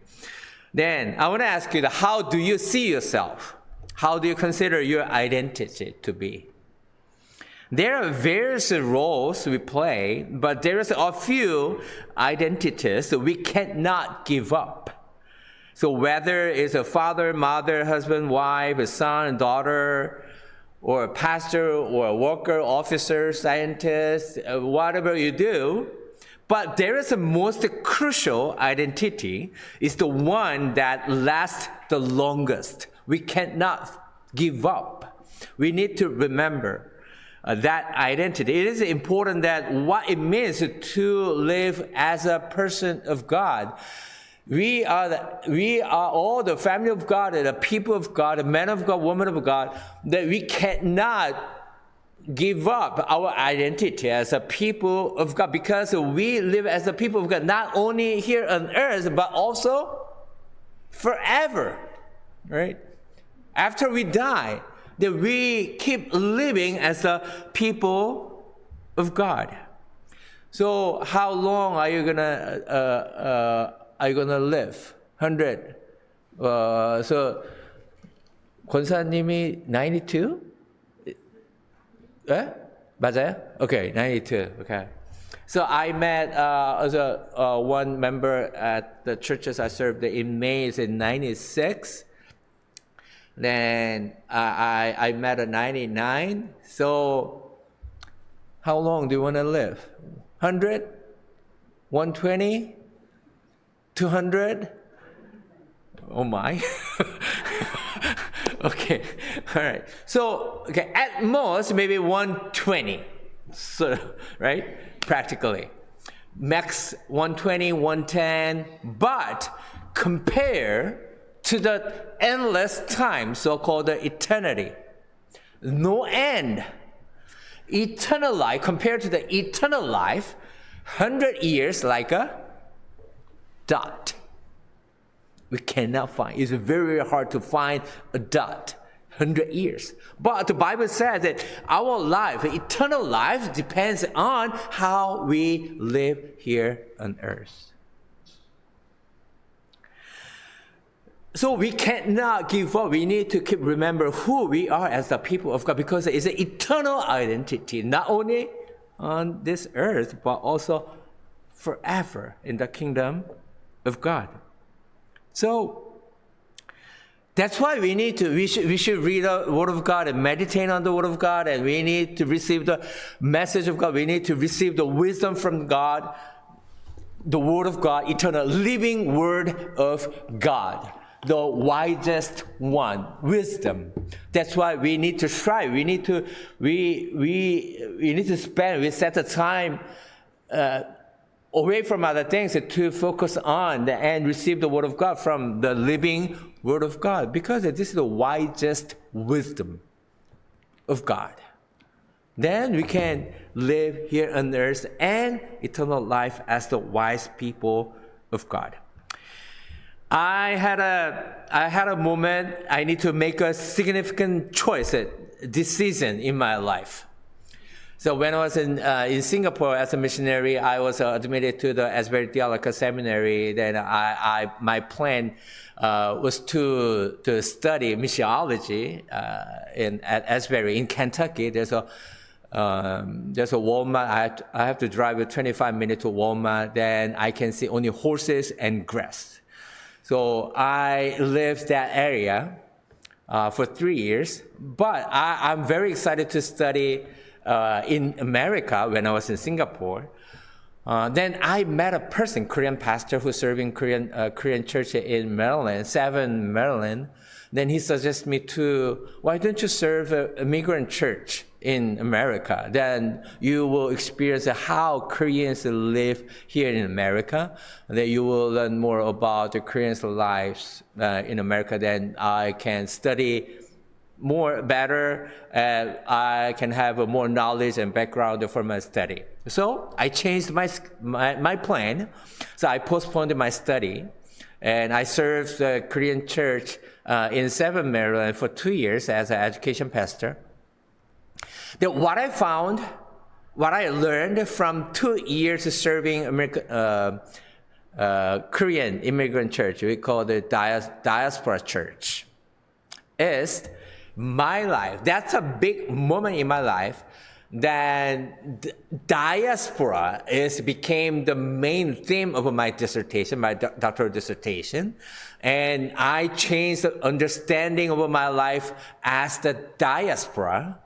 Then I want to ask you, how do you see yourself? How do you consider your identity to be? There are various roles we play, but there is a few identities that we cannot give up. So whether it's a father, mother, husband, wife, a son, daughter, or a pastor, or a worker, officer, scientist, whatever you do, but there is a most crucial identity, is the one that lasts the longest. We cannot give up. We need to remember that identity. It is important that what it means to live as a person of God. We are all the family of God, the people of God, the men of God, women of God, that we cannot give up our identity as a people of God, because we live as a people of God, not only here on earth, but also forever, right? After we die, that we keep living as a people of God. So how long are you gonna live? 100. So 권사님이 92? 예? 맞아요? Okay, 92. Okay. So I met one member at the churches I served in May in 96. Then I met at 99. So how long do you want to live? 100? 120? 200? Oh my. Okay, all right. So, okay, at most, maybe 120. So, right? Practically. Max 120, 110. But compare to the endless time, so-called eternity. No end. Eternal life, compared to the eternal life, 100 years like a dot. We cannot find. It's very hard to find a dot. 100 years. But the Bible says that our life, eternal life, depends on how we live here on earth. So we cannot give up. We need to keep remember who we are as the people of God, because it's an eternal identity, not only on this earth, but also forever in the kingdom of God. So that's why we should read the Word of God and meditate on the Word of God, and we need to receive the message of God. We need to receive the wisdom from God, the Word of God, eternal living Word of God. the wisest one, wisdom. That's why we need to strive. We need to set the time away from other things to focus on and receive the Word of God from the living Word of God, because this is the wisest wisdom of God. Then we can live here on earth and eternal life as the wise people of God. I had a moment. I need to make a significant choice this season in my life. So when I was in Singapore as a missionary, I was admitted to the Asbury Theological Seminary. Then my plan was to study missiology at Asbury in Kentucky. There's a Walmart. I have to drive 25 minutes to Walmart. Then I can see only horses and grass. So I lived that area for 3 years. But I'm very excited to study in America when I was in Singapore. Then I met a person, Korean pastor who's serving Korean church in Maryland, Seven, Maryland. Then he suggested me why don't you serve an immigrant church in America? Then you will experience how Koreans live here in America. Then you will learn more about the Koreans' lives in America. Then I can study better, I can have more knowledge and background for my study. So I changed my plan. So I postponed my study, and I served the Korean church in Seven, Maryland for 2 years as an education pastor. Then what I learned from 2 years serving Korean immigrant church, we call it diaspora church, is my life. That's a big moment in my life. Then diaspora became the main theme of my dissertation, my doctoral dissertation. And I changed the understanding of my life as the diaspora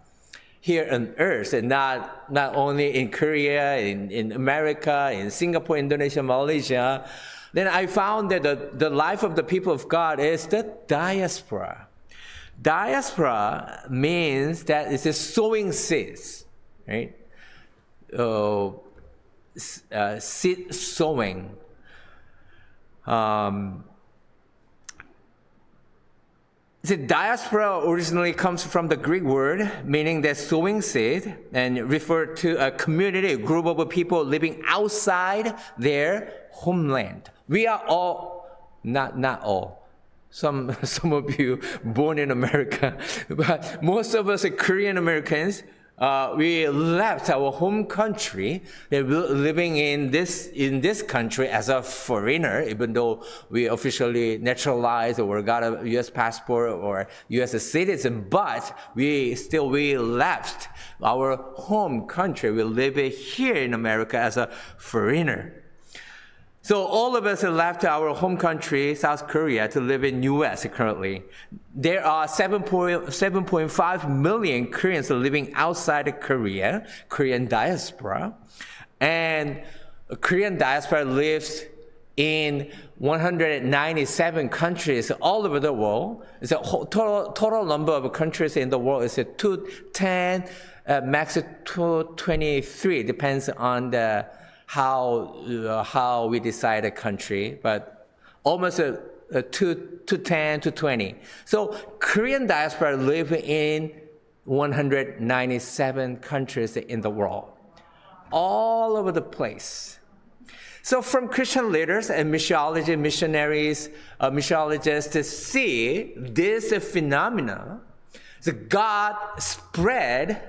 here on earth, and not only in Korea, in America, in Singapore, Indonesia, Malaysia. Then I found that the life of the people of God is the diaspora. Diaspora means that it's sowing seeds, right? Seed sowing. The diaspora originally comes from the Greek word meaning that sowing seed, and refer to a community, a group of people living outside their homeland. We are all, not all. Some of you born in America, but most of us are Korean Americans. We left our home country, living in this country as a foreigner, even though we officially naturalized or got a U.S. passport or U.S. citizen. But we left our home country. We live here in America as a foreigner. So all of us have left our home country, South Korea, to live in U.S. currently. There are 7.5 million Koreans living outside of Korea, Korean diaspora. And Korean diaspora lives in 197 countries all over the world. The total number of countries in the world is 210, max 223, depends on how we decide a country, but almost 210 to 20. So Korean diaspora live in 197 countries in the world, all over the place. So from Christian leaders and missionaries, missiologists to see this phenomena, that God spread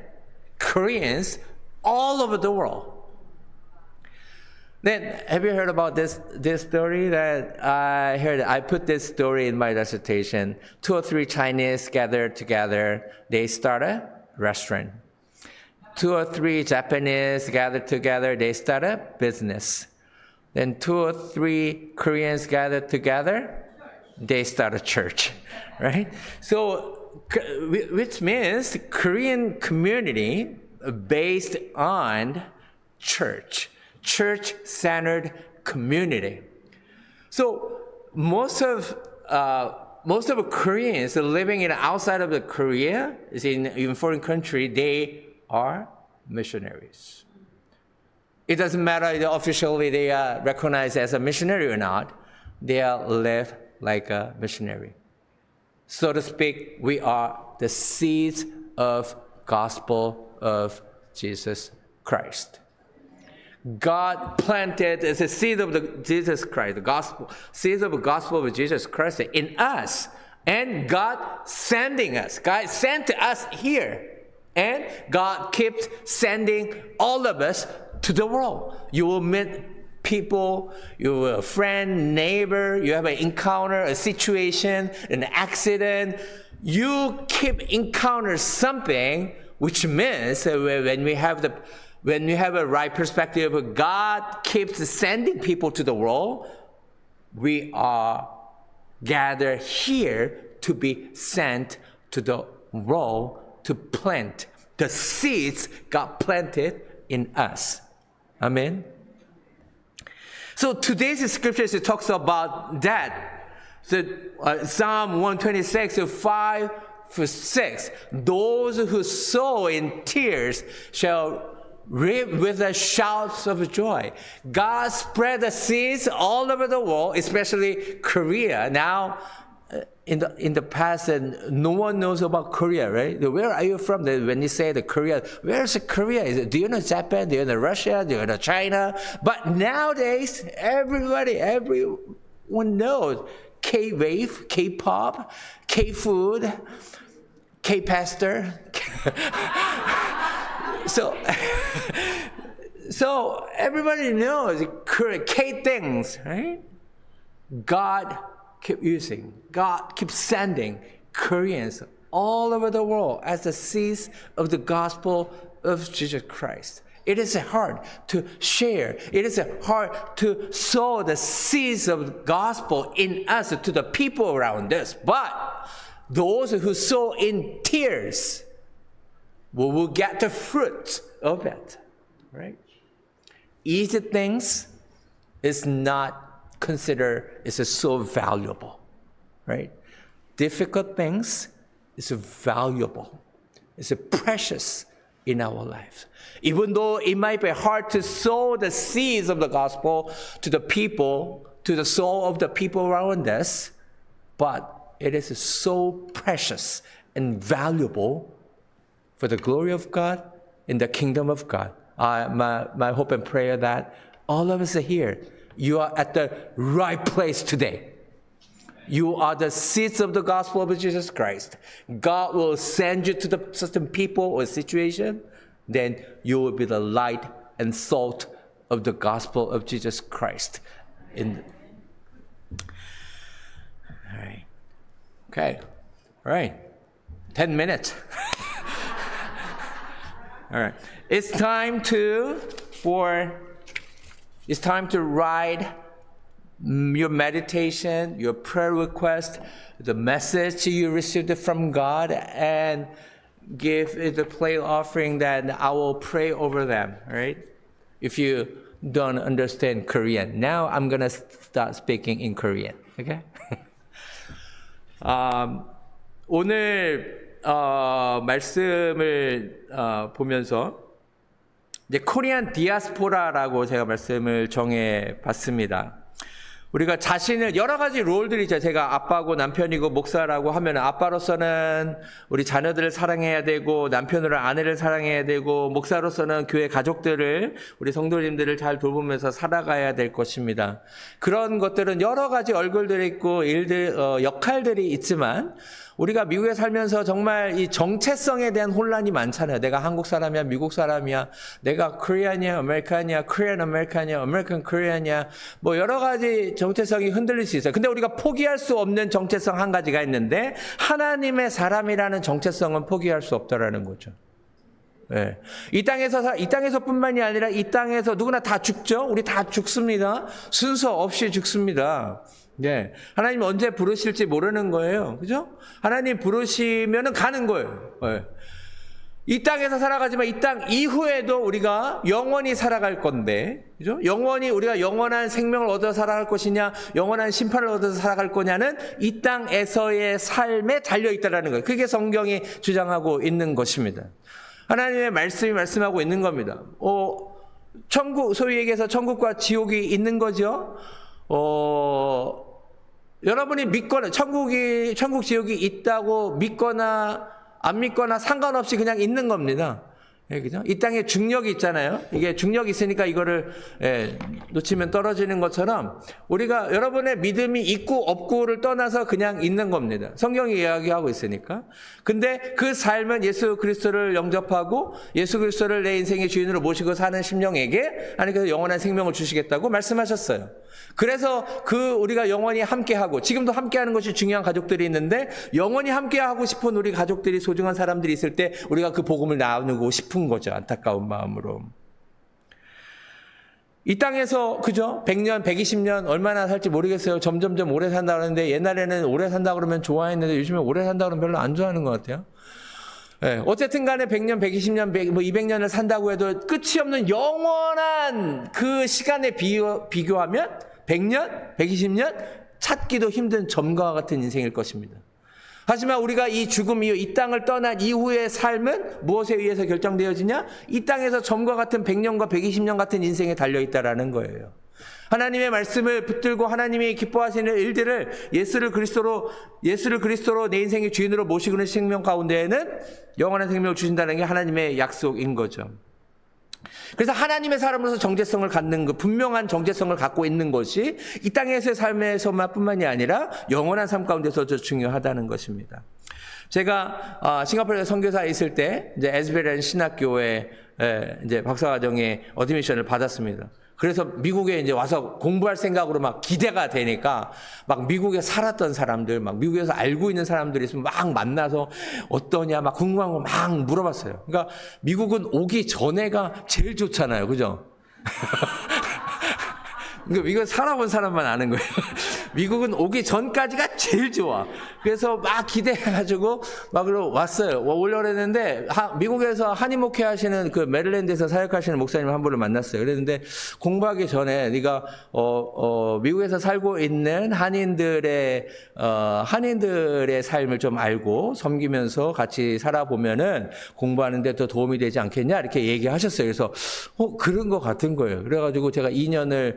Koreans all over the world. Then, have you heard about this story that I heard? I put this story in my dissertation. 2 or 3 Chinese gathered together. They start a restaurant. 2 or 3 Japanese gathered together. They start a business. Then 2 or 3 Koreans gathered together. They start a church, right? So, which means Korean community based on church-centered community. So most of most of Koreans living in outside of the Korea, is in foreign country, they are missionaries. It doesn't matter if officially they are recognized as a missionary or not. They are live like a missionary. So to speak, we are the seeds of gospel of Jesus Christ. God planted as a seed of the Jesus Christ, the gospel, seeds of the gospel of Jesus Christ in us, and God sending us. God sent us here, and God keeps sending all of us to the world. You will meet people, you will a friend, neighbor, you have an encounter, a situation, an accident. You keep encounter something, which means when we have a right perspective, God keeps sending people to the world. We are gathered here to be sent to the world to plant the seeds God planted in us. Amen. So today's scripture talks about that. So Psalm 126, 5-6. Those who sow in tears shall reap with the shouts of joy. God spread the seeds all over the world, especially Korea. Now, in the past, no one knows about Korea, right? Where are you from? When you say the Korea, where's Korea? Do you know Japan? Do you know Russia? Do you know China? But nowadays, everyone knows K-wave, K-pop, K-food, K-pastor. So everybody knows K things, right? God keep using, God keeps sending Koreans all over the world as the seeds of the gospel of Jesus Christ. It is hard to share. It is hard to sow the seeds of the gospel in us to the people around us. But those who sow in tears will get the fruit of it, right? Easy things is not considered is so valuable, right? Difficult things is valuable. It's precious in our life. Even though it might be hard to sow the seeds of the gospel to the people, to the soul of the people around us, but it is so precious and valuable for the glory of God in the kingdom of God. My hope and prayer that all of us are here. You are at the right place today. You are the seeds of the gospel of Jesus Christ. God will send you to the certain people or situation. Then you will be the light and salt of the gospel of Jesus Christ. All right. Okay. All right. 10 minutes. All right. It's time to write your meditation, your prayer request, the message you received from God, and give it a play offering that I will pray over them, right? If you don't understand Korean. Now I'm going to start speaking in Korean, okay? 오늘 말씀을 보면서 이제 코리안 디아스포라라고 제가 말씀을 정해 봤습니다. 우리가 자신을 여러 가지 롤들이 있죠. 제가 아빠고 남편이고 목사라고 하면 아빠로서는 우리 자녀들을 사랑해야 되고 남편으로 아내를 사랑해야 되고 목사로서는 교회 가족들을 우리 성도님들을 잘 돌보면서 살아가야 될 것입니다. 그런 것들은 여러 가지 얼굴들이 있고 역할들이 있지만 우리가 미국에 살면서 정말 이 정체성에 대한 혼란이 많잖아요. 내가 한국 사람이야, 미국 사람이야, 내가 코리안이야, 아메리칸이야, 코리안 아메리칸이야, 아메리칸 코리안이야, 뭐 여러 가지 정체성이 흔들릴 수 있어요. 근데 우리가 포기할 수 없는 정체성 한 가지가 있는데 하나님의 사람이라는 정체성은 포기할 수 없다라는 거죠. 네. 이 땅에서뿐만이 아니라 이 땅에서 누구나 다 죽죠. 우리 다 죽습니다. 순서 없이 죽습니다. 네. 하나님 언제 부르실지 모르는 거예요. 그죠? 하나님 부르시면은 가는 거예요. 네. 이 땅에서 살아가지만 이 땅 이후에도 우리가 영원히 살아갈 건데, 그죠? 영원히 우리가 영원한 생명을 얻어 살아갈 것이냐, 영원한 심판을 얻어서 살아갈 거냐는 이 땅에서의 삶에 달려 있다라는 거예요. 그게 성경이 주장하고 있는 것입니다. 하나님의 말씀이 말씀하고 있는 겁니다. 천국, 소위 얘기해서 천국과 지옥이 있는 거죠. 여러분이 믿거나 천국 지옥이 있다고 믿거나 안 믿거나 상관없이 그냥 있는 겁니다. 예, 그죠? 이 땅에 중력이 있잖아요. 이게 중력이 있으니까 이거를 놓치면 떨어지는 것처럼 우리가 여러분의 믿음이 있고 없고를 떠나서 그냥 있는 겁니다. 성경이 이야기하고 있으니까. 근데 그 삶은 예수 그리스도를 영접하고 예수 그리스도를 내 인생의 주인으로 모시고 사는 심령에게 하나님께서 영원한 생명을 주시겠다고 말씀하셨어요. 그래서 우리가 영원히 함께하고 지금도 함께하는 것이 중요한 가족들이 있는데 영원히 함께하고 싶은 우리 가족들이 소중한 사람들이 있을 때 우리가 그 복음을 나누고 싶은 거죠. 안타까운 마음으로. 이 땅에서 그죠? 100년, 120년 얼마나 살지 모르겠어요. 점점점 오래 산다 그러는데 옛날에는 오래 산다 그러면 좋아했는데 요즘에 오래 산다 그러면 별로 안 좋아하는 것 같아요. 네, 어쨌든 간에 100년, 120년, 200년을 산다고 해도 끝이 없는 영원한 그 시간에 비교하면 100년, 120년 찾기도 힘든 점과 같은 인생일 것입니다. 하지만 우리가 이 죽음 이후 이 땅을 떠난 이후의 삶은 무엇에 의해서 결정되어지냐? 이 땅에서 점과 같은 100년과 120년 같은 인생에 달려있다라는 거예요. 하나님의 말씀을 붙들고 하나님이 기뻐하시는 일들을 예수를 그리스도로 내 인생의 주인으로 모시고 있는 생명 가운데에는 영원한 생명을 주신다는 게 하나님의 약속인 거죠. 그래서 하나님의 사람으로서 정체성을 갖는 분명한 정체성을 갖고 있는 것이 이 땅에서의 삶에서만 뿐만이 아니라 영원한 삶 가운데서도 중요하다는 것입니다. 제가 싱가포르에 선교사에 있을 때 이제 에스베란 신학교에 이제 박사과정에 어드미션을 받았습니다. 그래서 미국에 이제 와서 공부할 생각으로 막 기대가 되니까 막 미국에 살았던 사람들, 막 미국에서 알고 있는 사람들이 있으면 막 만나서 어떠냐 막 궁금한 거 막 물어봤어요. 그러니까 미국은 오기 전에가 제일 좋잖아요. 그죠? 그러니까 이거 살아본 사람만 아는 거예요. 미국은 오기 전까지가 제일 좋아. 그래서 막 기대해가지고 막 왔어요. 오려고 했는데 미국에서 한인 목회 하시는 그 메릴랜드에서 사역하시는 목사님 한 분을 만났어요. 그랬는데 공부하기 전에 네가 미국에서 살고 있는 한인들의 삶을 좀 알고 섬기면서 같이 살아보면은 공부하는데 더 도움이 되지 않겠냐 이렇게 얘기하셨어요. 그래서 그런 것 같은 거예요. 그래가지고 제가 2년을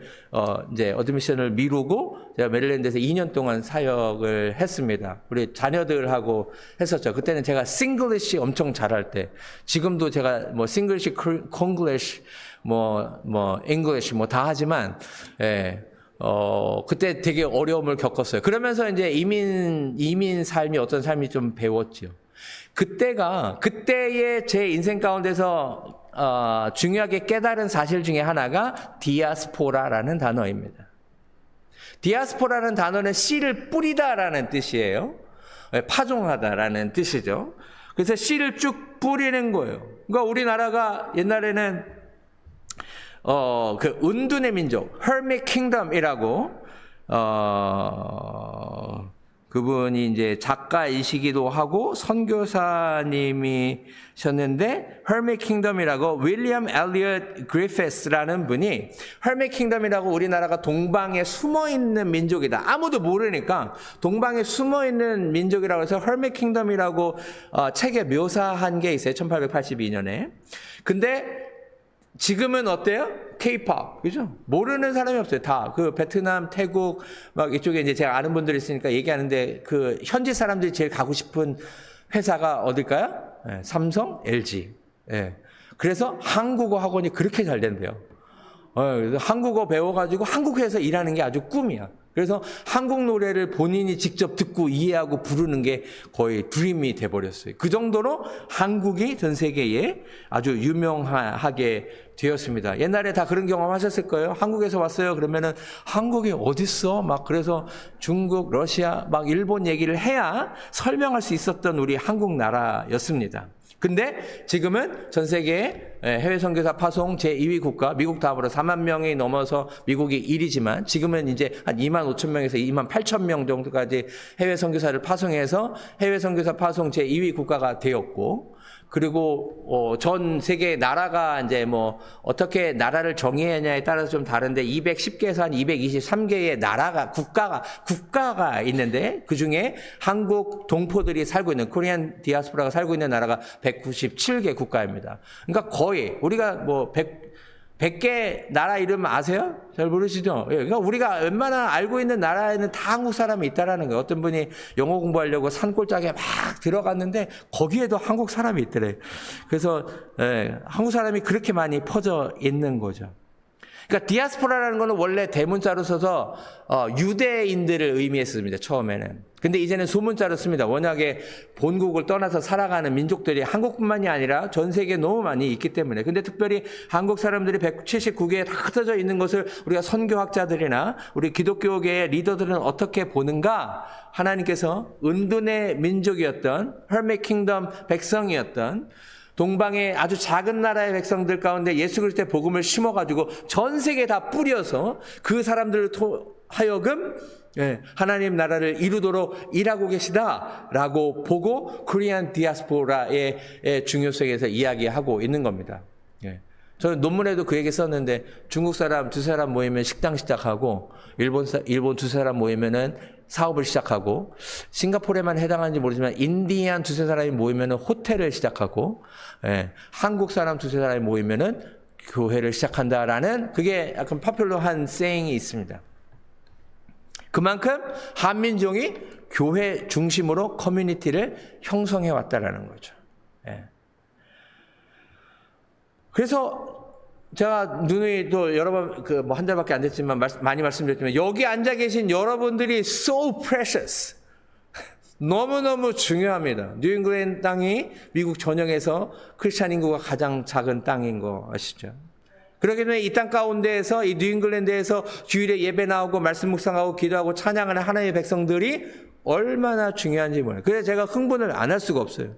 이제 어드미션을 미루고 제가 메릴랜드에서 2년 동안 사역을 했습니다. 우리 자녀들하고 했었죠. 그때는 제가 싱글리시 엄청 잘할 때, 지금도 제가 뭐 싱글리시, 콩글리시, 잉글리시 다 하지만, 그때 되게 어려움을 겪었어요. 그러면서 이제 이민 삶이 어떤 삶이 좀 배웠죠. 그때의 제 인생 가운데서 중요하게 깨달은 사실 중에 하나가 디아스포라라는 단어입니다. 디아스포라는 단어는 씨를 뿌리다라는 뜻이에요. 파종하다라는 뜻이죠. 그래서 씨를 쭉 뿌리는 거예요. 그러니까 우리나라가 옛날에는 그 은둔의 민족, Hermit Kingdom이라고 그분이 이제 작가이시기도 하고 선교사님이셨는데 Hermit Kingdom이라고 윌리엄 엘리엇 그리피스라는 분이 Hermit Kingdom이라고 우리나라가 동방에 숨어있는 민족이다. 아무도 모르니까 동방에 숨어있는 민족이라고 해서 Hermit Kingdom이라고 책에 묘사한 게 있어요. 1882년에. 근데 지금은 어때요? K-pop, 그죠? 모르는 사람이 없어요. 다. 그 베트남, 태국, 막 이쪽에 이제 제가 아는 분들이 있으니까 얘기하는데 그 현지 사람들이 제일 가고 싶은 회사가 어딜까요? 삼성, LG. 그래서 한국어 학원이 그렇게 잘 된대요. 그래서 한국어 배워가지고 한국에서 일하는 게 아주 꿈이야. 그래서 한국 노래를 본인이 직접 듣고 이해하고 부르는 게 거의 드림이 돼버렸어요. 그 정도로 한국이 전 세계에 아주 유명하게 되었습니다. 옛날에 다 그런 경험 하셨을 거예요. 한국에서 왔어요. 그러면은 한국이 어딨어? 막 그래서 중국, 러시아, 막 일본 얘기를 해야 설명할 수 있었던 우리 한국 나라였습니다. 근데 지금은 전 세계 해외 선교사 파송 제2위 국가, 미국 다음으로 4만 명이 넘어서 미국이 1위지만 지금은 이제 한 2만 5천 명에서 2만 8천 명 정도까지 해외 선교사를 파송해서 해외 선교사 파송 제2위 국가가 되었고, 그리고 전 세계 나라가 이제 뭐 어떻게 나라를 정의하냐에 따라서 좀 다른데 210개에서 한 223개의 나라가 국가가 있는데 그 중에 한국 동포들이 살고 있는 코리안 디아스포라가 살고 있는 나라가 197개 국가입니다. 그러니까 거의 우리가 뭐 100개 나라 이름 아세요? 잘 모르시죠? 그러니까 우리가 웬만한 알고 있는 나라에는 다 한국 사람이 있다라는 거예요. 어떤 분이 영어 공부하려고 산골짜기에 막 들어갔는데 거기에도 한국 사람이 있더래요. 그래서 한국 사람이 그렇게 많이 퍼져 있는 거죠. 그러니까 디아스포라라는 거는 원래 대문자로 써서 유대인들을 의미했습니다. 처음에는. 근데 이제는 소문자로 씁니다. 워낙에 본국을 떠나서 살아가는 민족들이 한국뿐만이 아니라 전 세계에 너무 많이 있기 때문에. 근데 특별히 한국 사람들이 179개에 다 흩어져 있는 것을 우리가 선교학자들이나 우리 기독교계의 리더들은 어떻게 보는가? 하나님께서 은둔의 민족이었던 hermit kingdom 백성이었던 동방의 아주 작은 나라의 백성들 가운데 예수 그리스도의 복음을 심어가지고 전 세계에 다 뿌려서 그 사람들을 하여금 하나님 나라를 이루도록 일하고 계시다라고 보고 코리안 디아스포라의 중요성에서 이야기하고 있는 겁니다. 저는 논문에도 그 얘기 썼는데 중국 사람 두 사람 모이면 식당 시작하고 일본 두 사람 모이면은 사업을 시작하고 싱가포르에만 해당하는지 모르지만 인디안 두세 사람이 모이면은 호텔을 시작하고 한국 사람 두세 사람이 모이면은 교회를 시작한다라는 그게 약간 파퓰러한 세잉이 있습니다. 그만큼 한민족이 교회 중심으로 커뮤니티를 형성해 왔다라는 거죠. 그래서 제가 누누이 또 여러 번 뭐 한 달밖에 안 됐지만 많이 말씀드렸지만 여기 앉아 계신 여러분들이 so precious. 너무너무 중요합니다. 뉴잉글랜드 땅이 미국 전역에서 크리스찬 인구가 가장 작은 땅인 거 아시죠? 그렇기 때문에 이 땅 가운데에서 이 뉴잉글랜드에서 주일에 예배 나오고 말씀 묵상하고 기도하고 찬양하는 하나님의 백성들이 얼마나 중요한지 몰라요. 그래서 제가 흥분을 안 할 수가 없어요.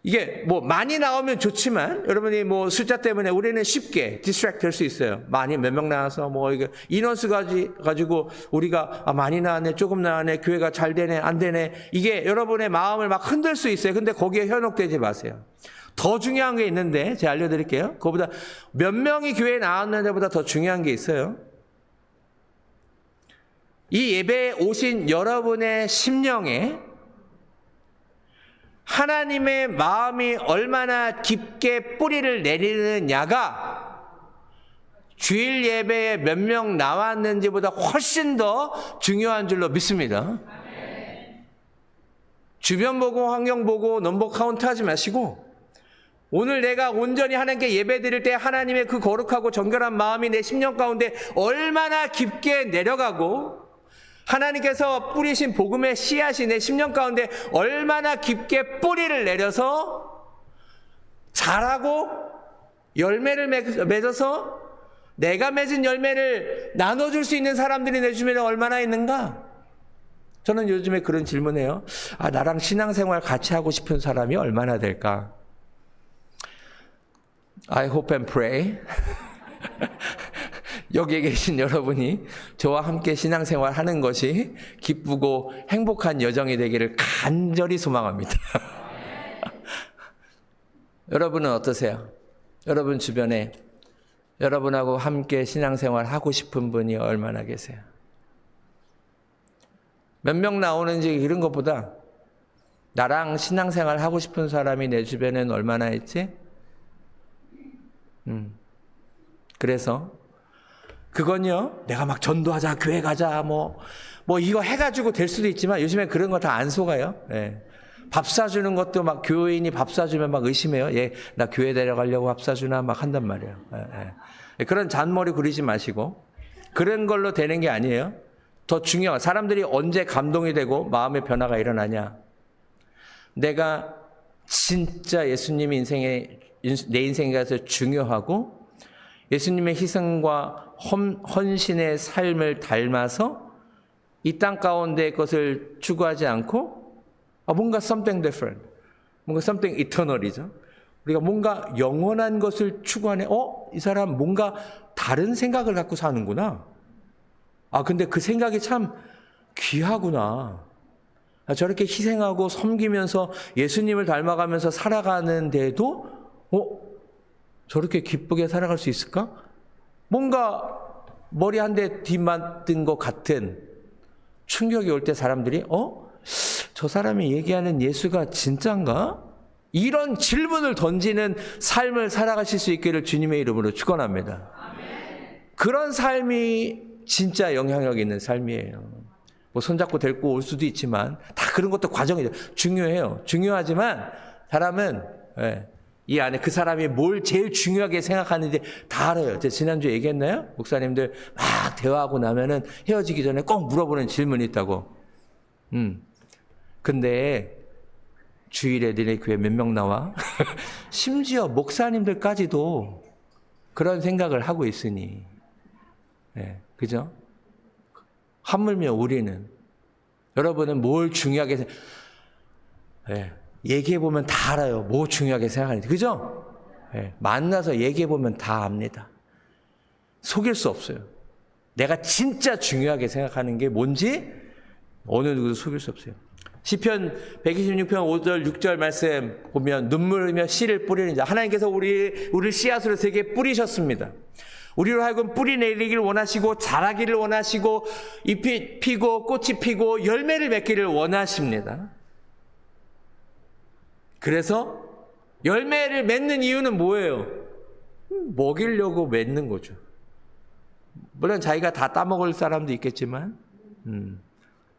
이게 뭐 많이 나오면 좋지만 여러분이 뭐 숫자 때문에 우리는 쉽게 디스트랙트 될 수 있어요. 많이 몇 명 나와서 뭐 이게 인원수 가지고 우리가 많이 나왔네 조금 나왔네 교회가 잘 되네 안 되네 이게 여러분의 마음을 막 흔들 수 있어요. 근데 거기에 현혹되지 마세요. 더 중요한 게 있는데 제가 알려드릴게요. 그거보다 몇 명이 교회에 나왔는데보다 더 중요한 게 있어요. 이 예배에 오신 여러분의 심령에 하나님의 마음이 얼마나 깊게 뿌리를 내리느냐가 주일 예배에 몇 명 나왔는지보다 훨씬 더 중요한 줄로 믿습니다. 주변 보고 환경 보고 넘버 카운트 하지 마시고 오늘 내가 온전히 하나님께 예배 드릴 때 하나님의 그 거룩하고 정결한 마음이 내 심령 가운데 얼마나 깊게 내려가고 하나님께서 뿌리신 복음의 씨앗이 내 심령 가운데 얼마나 깊게 뿌리를 내려서 자라고 열매를 맺어서 내가 맺은 열매를 나눠줄 수 있는 사람들이 내 주변에 얼마나 있는가? 저는 요즘에 그런 질문해요. 나랑 신앙생활 같이 하고 싶은 사람이 얼마나 될까? I hope and pray. 여기에 계신 여러분이 저와 함께 신앙생활 하는 것이 기쁘고 행복한 여정이 되기를 간절히 소망합니다. 여러분은 어떠세요? 여러분 주변에 여러분하고 함께 신앙생활 하고 싶은 분이 얼마나 계세요? 몇 명 나오는지 이런 것보다 나랑 신앙생활 하고 싶은 사람이 내 주변에는 얼마나 있지? 그래서 그건요, 내가 막 전도하자, 교회 가자, 뭐 이거 해가지고 될 수도 있지만 요즘에 그런 거 다 안 속아요. 밥 사주는 것도 막 교인이 밥 사주면 막 의심해요. 나 교회 데려가려고 밥 사주나 막 한단 말이에요. 그런 잔머리 부리지 마시고 그런 걸로 되는 게 아니에요. 더 중요한 사람들이 언제 감동이 되고 마음의 변화가 일어나냐. 내가 진짜 예수님이 내 인생에 가서 중요하고 예수님의 희생과 헌신의 삶을 닮아서 이 땅 가운데 것을 추구하지 않고 뭔가 something different, 뭔가 something eternal이죠. 우리가 뭔가 영원한 것을 추구하네. 이 사람 뭔가 다른 생각을 갖고 사는구나. 근데 그 생각이 참 귀하구나. 저렇게 희생하고 섬기면서 예수님을 닮아가면서 살아가는데도 저렇게 기쁘게 살아갈 수 있을까? 뭔가 머리 한 대 뒤맞은 것 같은 충격이 올 때 사람들이 저 사람이 얘기하는 예수가 진짠가? 이런 질문을 던지는 삶을 살아가실 수 있기를 주님의 이름으로 축원합니다. 그런 삶이 진짜 영향력 있는 삶이에요. 뭐 손잡고 데리고 올 수도 있지만 다 그런 것도 과정이죠. 중요해요. 중요하지만 사람은 이 안에 그 사람이 뭘 제일 중요하게 생각하는지 다 알아요. 제가 지난주에 얘기했나요? 목사님들 막 대화하고 나면은 헤어지기 전에 꼭 물어보는 질문이 있다고. 근데 주일에 너네 교회 몇 명 나와? 심지어 목사님들까지도 그런 생각을 하고 있으니, 그죠? 하물며 우리는, 여러분은 뭘 중요하게 얘기해보면 다 알아요. 뭐 중요하게 생각하는지. 그죠? 만나서 얘기해보면 다 압니다. 속일 수 없어요. 내가 진짜 중요하게 생각하는 게 뭔지 어느 누구도 속일 수 없어요. 시편 126편 5절 6절 말씀 보면 눈물 흘리며 씨를 뿌리는 자, 하나님께서 우리를 씨앗으로 세계 뿌리셨습니다. 우리로 하여금 뿌리 내리기를 원하시고 자라기를 원하시고 잎이 피고 꽃이 피고 열매를 맺기를 원하십니다. 그래서 열매를 맺는 이유는 뭐예요? 먹이려고 맺는 거죠. 물론 자기가 다 따먹을 사람도 있겠지만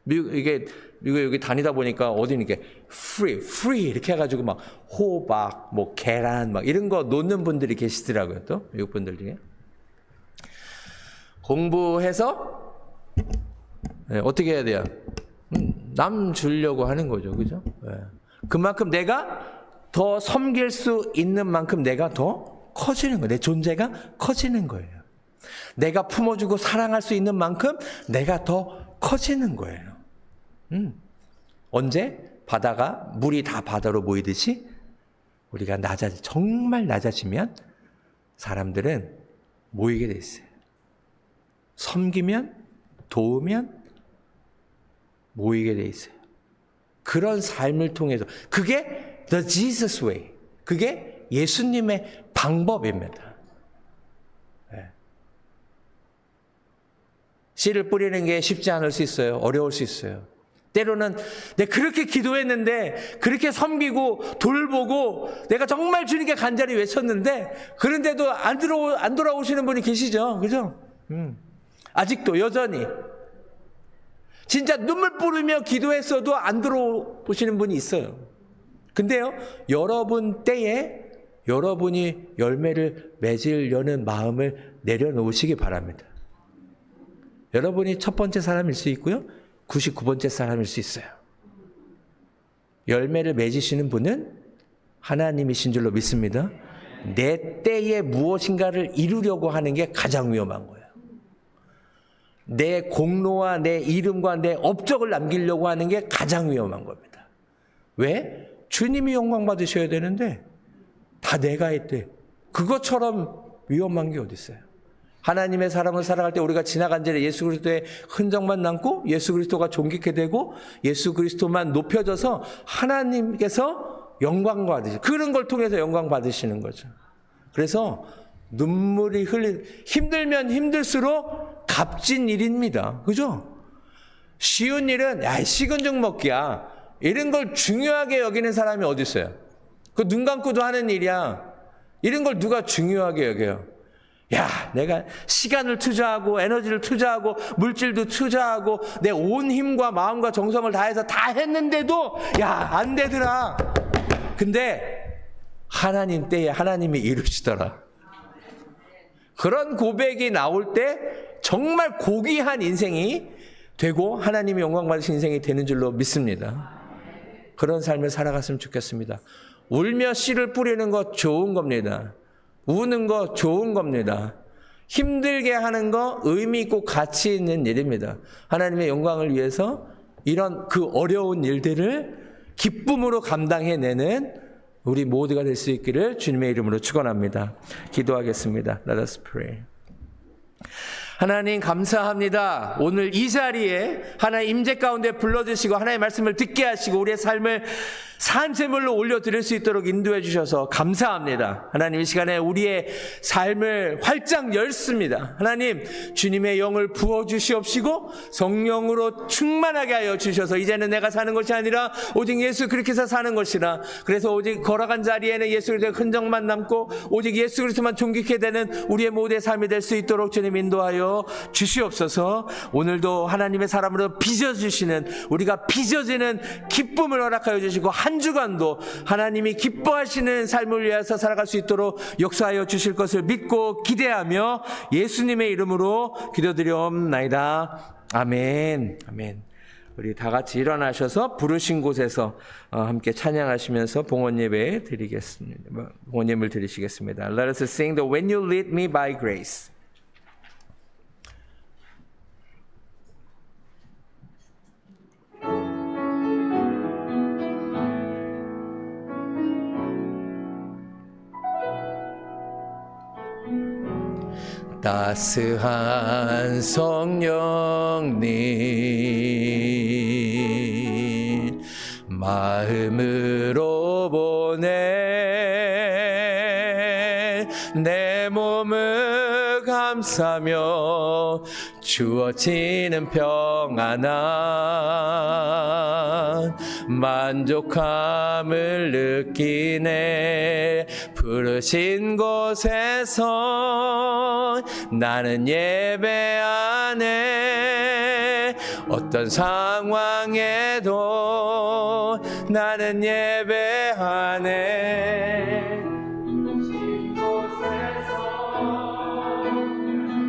미국에 여기 다니다 보니까 어디 이렇게 free 이렇게 해가지고 막 호박, 뭐 계란 막 이런 거 놓는 분들이 계시더라고요. 또 미국 분들 중에 공부해서 어떻게 해야 돼요? 남 주려고 하는 거죠, 그죠? 그만큼 내가 더 섬길 수 있는 만큼 내가 더 커지는 거예요. 내 존재가 커지는 거예요. 내가 품어주고 사랑할 수 있는 만큼 내가 더 커지는 거예요. 언제? 물이 다 바다로 모이듯이 우리가 정말 낮아지면 사람들은 모이게 돼 있어요. 섬기면, 도우면 모이게 돼 있어요. 그런 삶을 통해서 그게 The Jesus Way, 그게 예수님의 방법입니다. 씨를 뿌리는 게 쉽지 않을 수 있어요. 어려울 수 있어요. 때로는 내가 그렇게 기도했는데 그렇게 섬기고 돌보고 내가 정말 주님께 간절히 외쳤는데 그런데도 안 돌아오시는 분이 계시죠. 그죠? 아직도 여전히 진짜 눈물 뿌리며 기도했어도 안 들어오시는 분이 있어요. 근데요, 여러분 때에 여러분이 열매를 맺으려는 마음을 내려놓으시기 바랍니다. 여러분이 첫 번째 사람일 수 있고요, 99번째 사람일 수 있어요. 열매를 맺으시는 분은 하나님이신 줄로 믿습니다. 내 때에 무엇인가를 이루려고 하는 게 가장 위험한 거예요. 내 공로와 내 이름과 내 업적을 남기려고 하는 게 가장 위험한 겁니다. 왜? 주님이 영광 받으셔야 되는데 다 내가 했대. 그것처럼 위험한 게 어디 있어요? 하나님의 사람을 살아갈 때 우리가 지나간 전에 예수 그리스도의 흔적만 남고 예수 그리스도가 존귀케 되고 예수 그리스도만 높여져서 하나님께서 영광 받으시는, 그런 걸 통해서 영광 받으시는 거죠. 그래서 눈물이 힘들면 힘들수록 값진 일입니다. 그죠? 쉬운 일은 식은 죽 먹기야. 이런 걸 중요하게 여기는 사람이 어디 있어요? 그 눈 감고도 하는 일이야. 이런 걸 누가 중요하게 여겨요? 내가 시간을 투자하고 에너지를 투자하고 물질도 투자하고 내 온 힘과 마음과 정성을 다해서 다 했는데도 안 되더라. 근데 하나님 때에 하나님이 이루시더라. 그런 고백이 나올 때 정말 고귀한 인생이 되고 하나님이 영광 받으신 인생이 되는 줄로 믿습니다. 그런 삶을 살아갔으면 좋겠습니다. 울며 씨를 뿌리는 거 좋은 겁니다. 우는 거 좋은 겁니다. 힘들게 하는 거 의미 있고 가치 있는 일입니다. 하나님의 영광을 위해서 이런 그 어려운 일들을 기쁨으로 감당해내는 우리 모두가 될 수 있기를 주님의 이름으로 축원합니다. 기도하겠습니다. Let us pray. 하나님 감사합니다. 오늘 이 자리에 하나님 임재 가운데 불러주시고 하나님의 말씀을 듣게 하시고 우리의 삶을 산재물로 올려드릴 수 있도록 인도해 주셔서 감사합니다. 하나님 이 시간에 우리의 삶을 활짝 열습니다. 하나님 주님의 영을 부어주시옵시고 성령으로 충만하게 하여 주셔서 이제는 내가 사는 것이 아니라 오직 예수 그리스도께서 사는 것이라. 그래서 오직 걸어간 자리에는 예수 그리스도의 흔적만 남고 오직 예수 그리스도만 존귀케 되는 우리의 모두의 삶이 될 수 있도록 주님 인도하여 주시옵소서. 오늘도 하나님의 사람으로 빚어주시는 우리가 빚어지는 기쁨을 허락하여 주시고 한 주간도 하나님이 기뻐하시는 삶을 위해서 살아갈 수 있도록 역사하여 주실 것을 믿고 기대하며 예수님의 이름으로 기도드리옵나이다. 아멘. 아멘. 우리 다 같이 일어나셔서 부르신 곳에서 함께 찬양하시면서 봉헌 예배 드리겠습니다. 봉헌 예물 드리시겠습니다. Let us sing the When You Lead Me by Grace. 따스한 성령님 마음으로 보내 내 몸을 감싸며 주어지는 평안한 만족함을 느끼네. 부르신 곳에서 나는 예배하네. 어떤 상황에도 나는 예배하네. 부르신 곳에서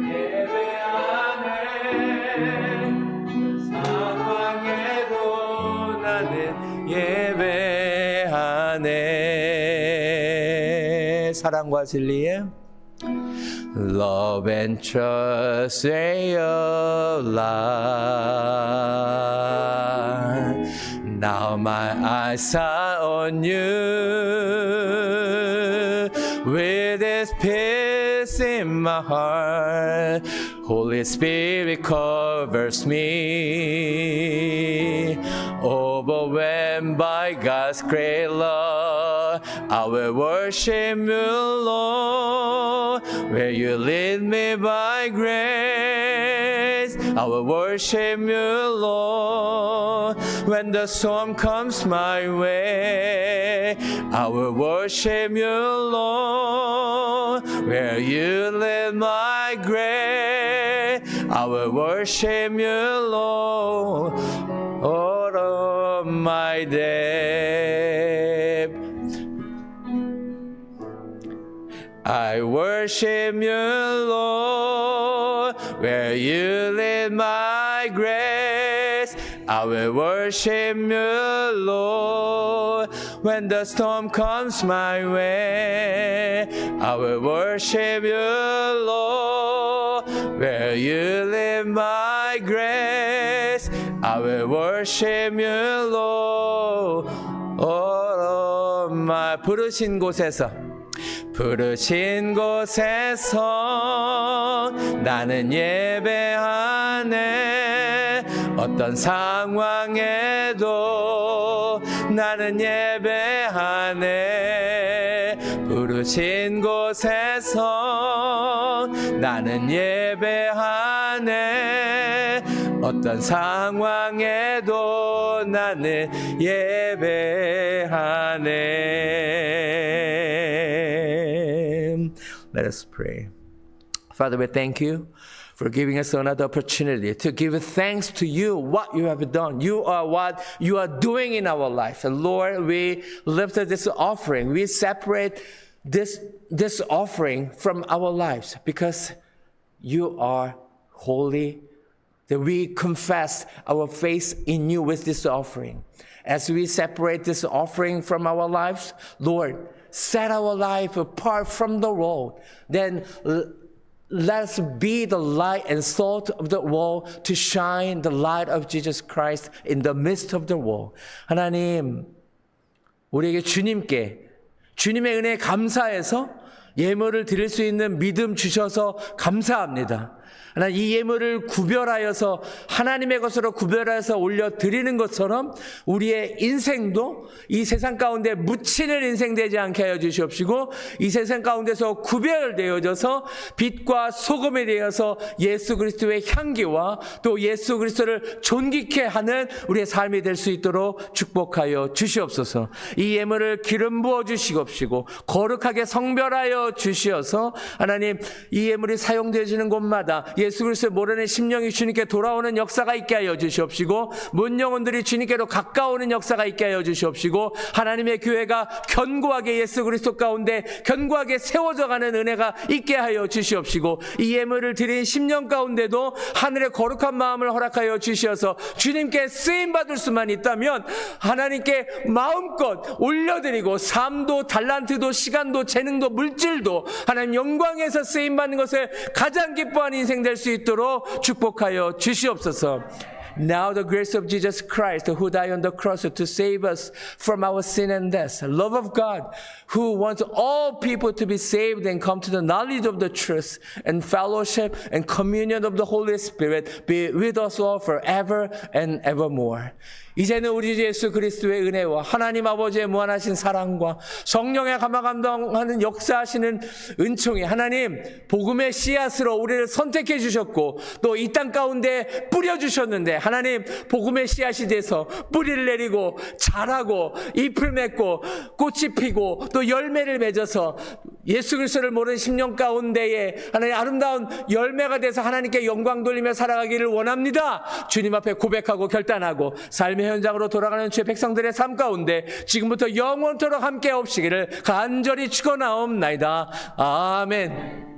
예배하네. 상황에도 나는 예배하네. 사랑과 진리의 Love and trust way of life. Now my eyes are on you. With this peace in my heart, Holy Spirit covers me. Overwhelmed by God's great love, I will worship you, Lord. Where you lead me by grace, I will worship you, Lord. When the storm comes my way, I will worship you, Lord. Where you lead my grace, I will worship you, Lord. All of my day, I worship you, Lord. Where you lead my grace, I will worship you, Lord. When the storm comes my way, I will worship you, Lord. Where you lead my grace, I will worship you, Lord. All of my 부르신 곳에서 나는 예배하네. 어떤 상황에도 나는 예배하네. 부르신 곳에서 나는 예배하네. 어떤 상황에도 나는 예배하네. Let us pray. Father, we thank you for giving us another opportunity to give thanks to you, what you have done. You are what you are doing in our life. And Lord, we lift up this offering. We separate this offering from our lives because you are holy. That we confess our faith in you with this offering. As we separate this offering from our lives, Lord, set our life apart from the world. Then let us be the light and salt of the world to shine the light of Jesus Christ in the midst of the world. 하나님, 우리에게 주님의 은혜에 감사해서 예물을 드릴 수 있는 믿음 주셔서 감사합니다. 하나님 이 예물을 구별하여서 하나님의 것으로 구별해서 올려드리는 것처럼 우리의 인생도 이 세상 가운데 묻히는 인생 되지 않게 하여 주시옵시고 이 세상 가운데서 구별되어져서 빛과 소금이 되어서 예수 그리스도의 향기와 또 예수 그리스도를 존귀케 하는 우리의 삶이 될 수 있도록 축복하여 주시옵소서. 이 예물을 기름 부어 주시옵시고 거룩하게 성별하여 주시어서 하나님 이 예물이 사용되어지는 곳마다 예수 그리스도의 모르는 심령이 주님께 돌아오는 역사가 있게 하여 주시옵시고 문 영혼들이 주님께로 가까워오는 역사가 있게 하여 주시옵시고 하나님의 교회가 견고하게 예수 그리스도 가운데 견고하게 세워져 가는 은혜가 있게 하여 주시옵시고 이 예물을 드린 10년 가운데도 하늘의 거룩한 마음을 허락하여 주시어서 주님께 쓰임받을 수만 있다면 하나님께 마음껏 올려드리고 삶도 달란트도 시간도 재능도 물질도 하나님 영광에서 쓰임받는 것을 가장 기뻐하는 인생 될 수 있도록 축복하여 주시옵소서. Now the grace of Jesus Christ who died on the cross to save us from our sin and death, love of God who wants all people to be saved and come to the knowledge of the truth and fellowship and communion of the Holy Spirit be with us all forever and evermore. 이제는 우리 주 예수 그리스도의 은혜와 하나님 아버지의 무한하신 사랑과 성령의 감화감동하는 역사하시는 은총이 하나님 복음의 씨앗으로 우리를 선택해 주셨고 또 이 땅 가운데 뿌려주셨는데 하나님 복음의 씨앗이 돼서 뿌리를 내리고 자라고 잎을 맺고 꽃이 피고 또 열매를 맺어서 예수 그리스도를 모르는 10년 가운데에 하나님 아름다운 열매가 돼서 하나님께 영광 돌리며 살아가기를 원합니다. 주님 앞에 고백하고 결단하고 삶의 현장으로 돌아가는 주의 백성들의 삶 가운데 지금부터 영원토록 함께 없시기를 간절히 축원하옵나이다. 아멘.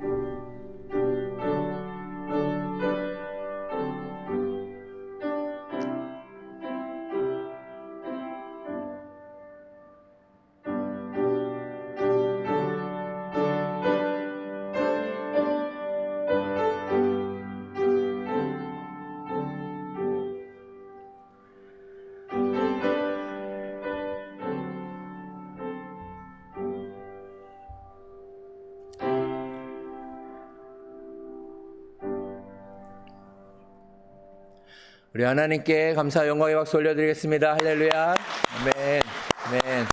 우리 하나님께 감사 영광의 박수 올려드리겠습니다. 할렐루야. 아멘. 아멘.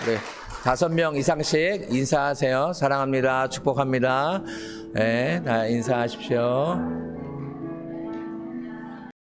우리 5명 이상씩 인사하세요. 사랑합니다. 축복합니다. 네, 다 인사하십시오.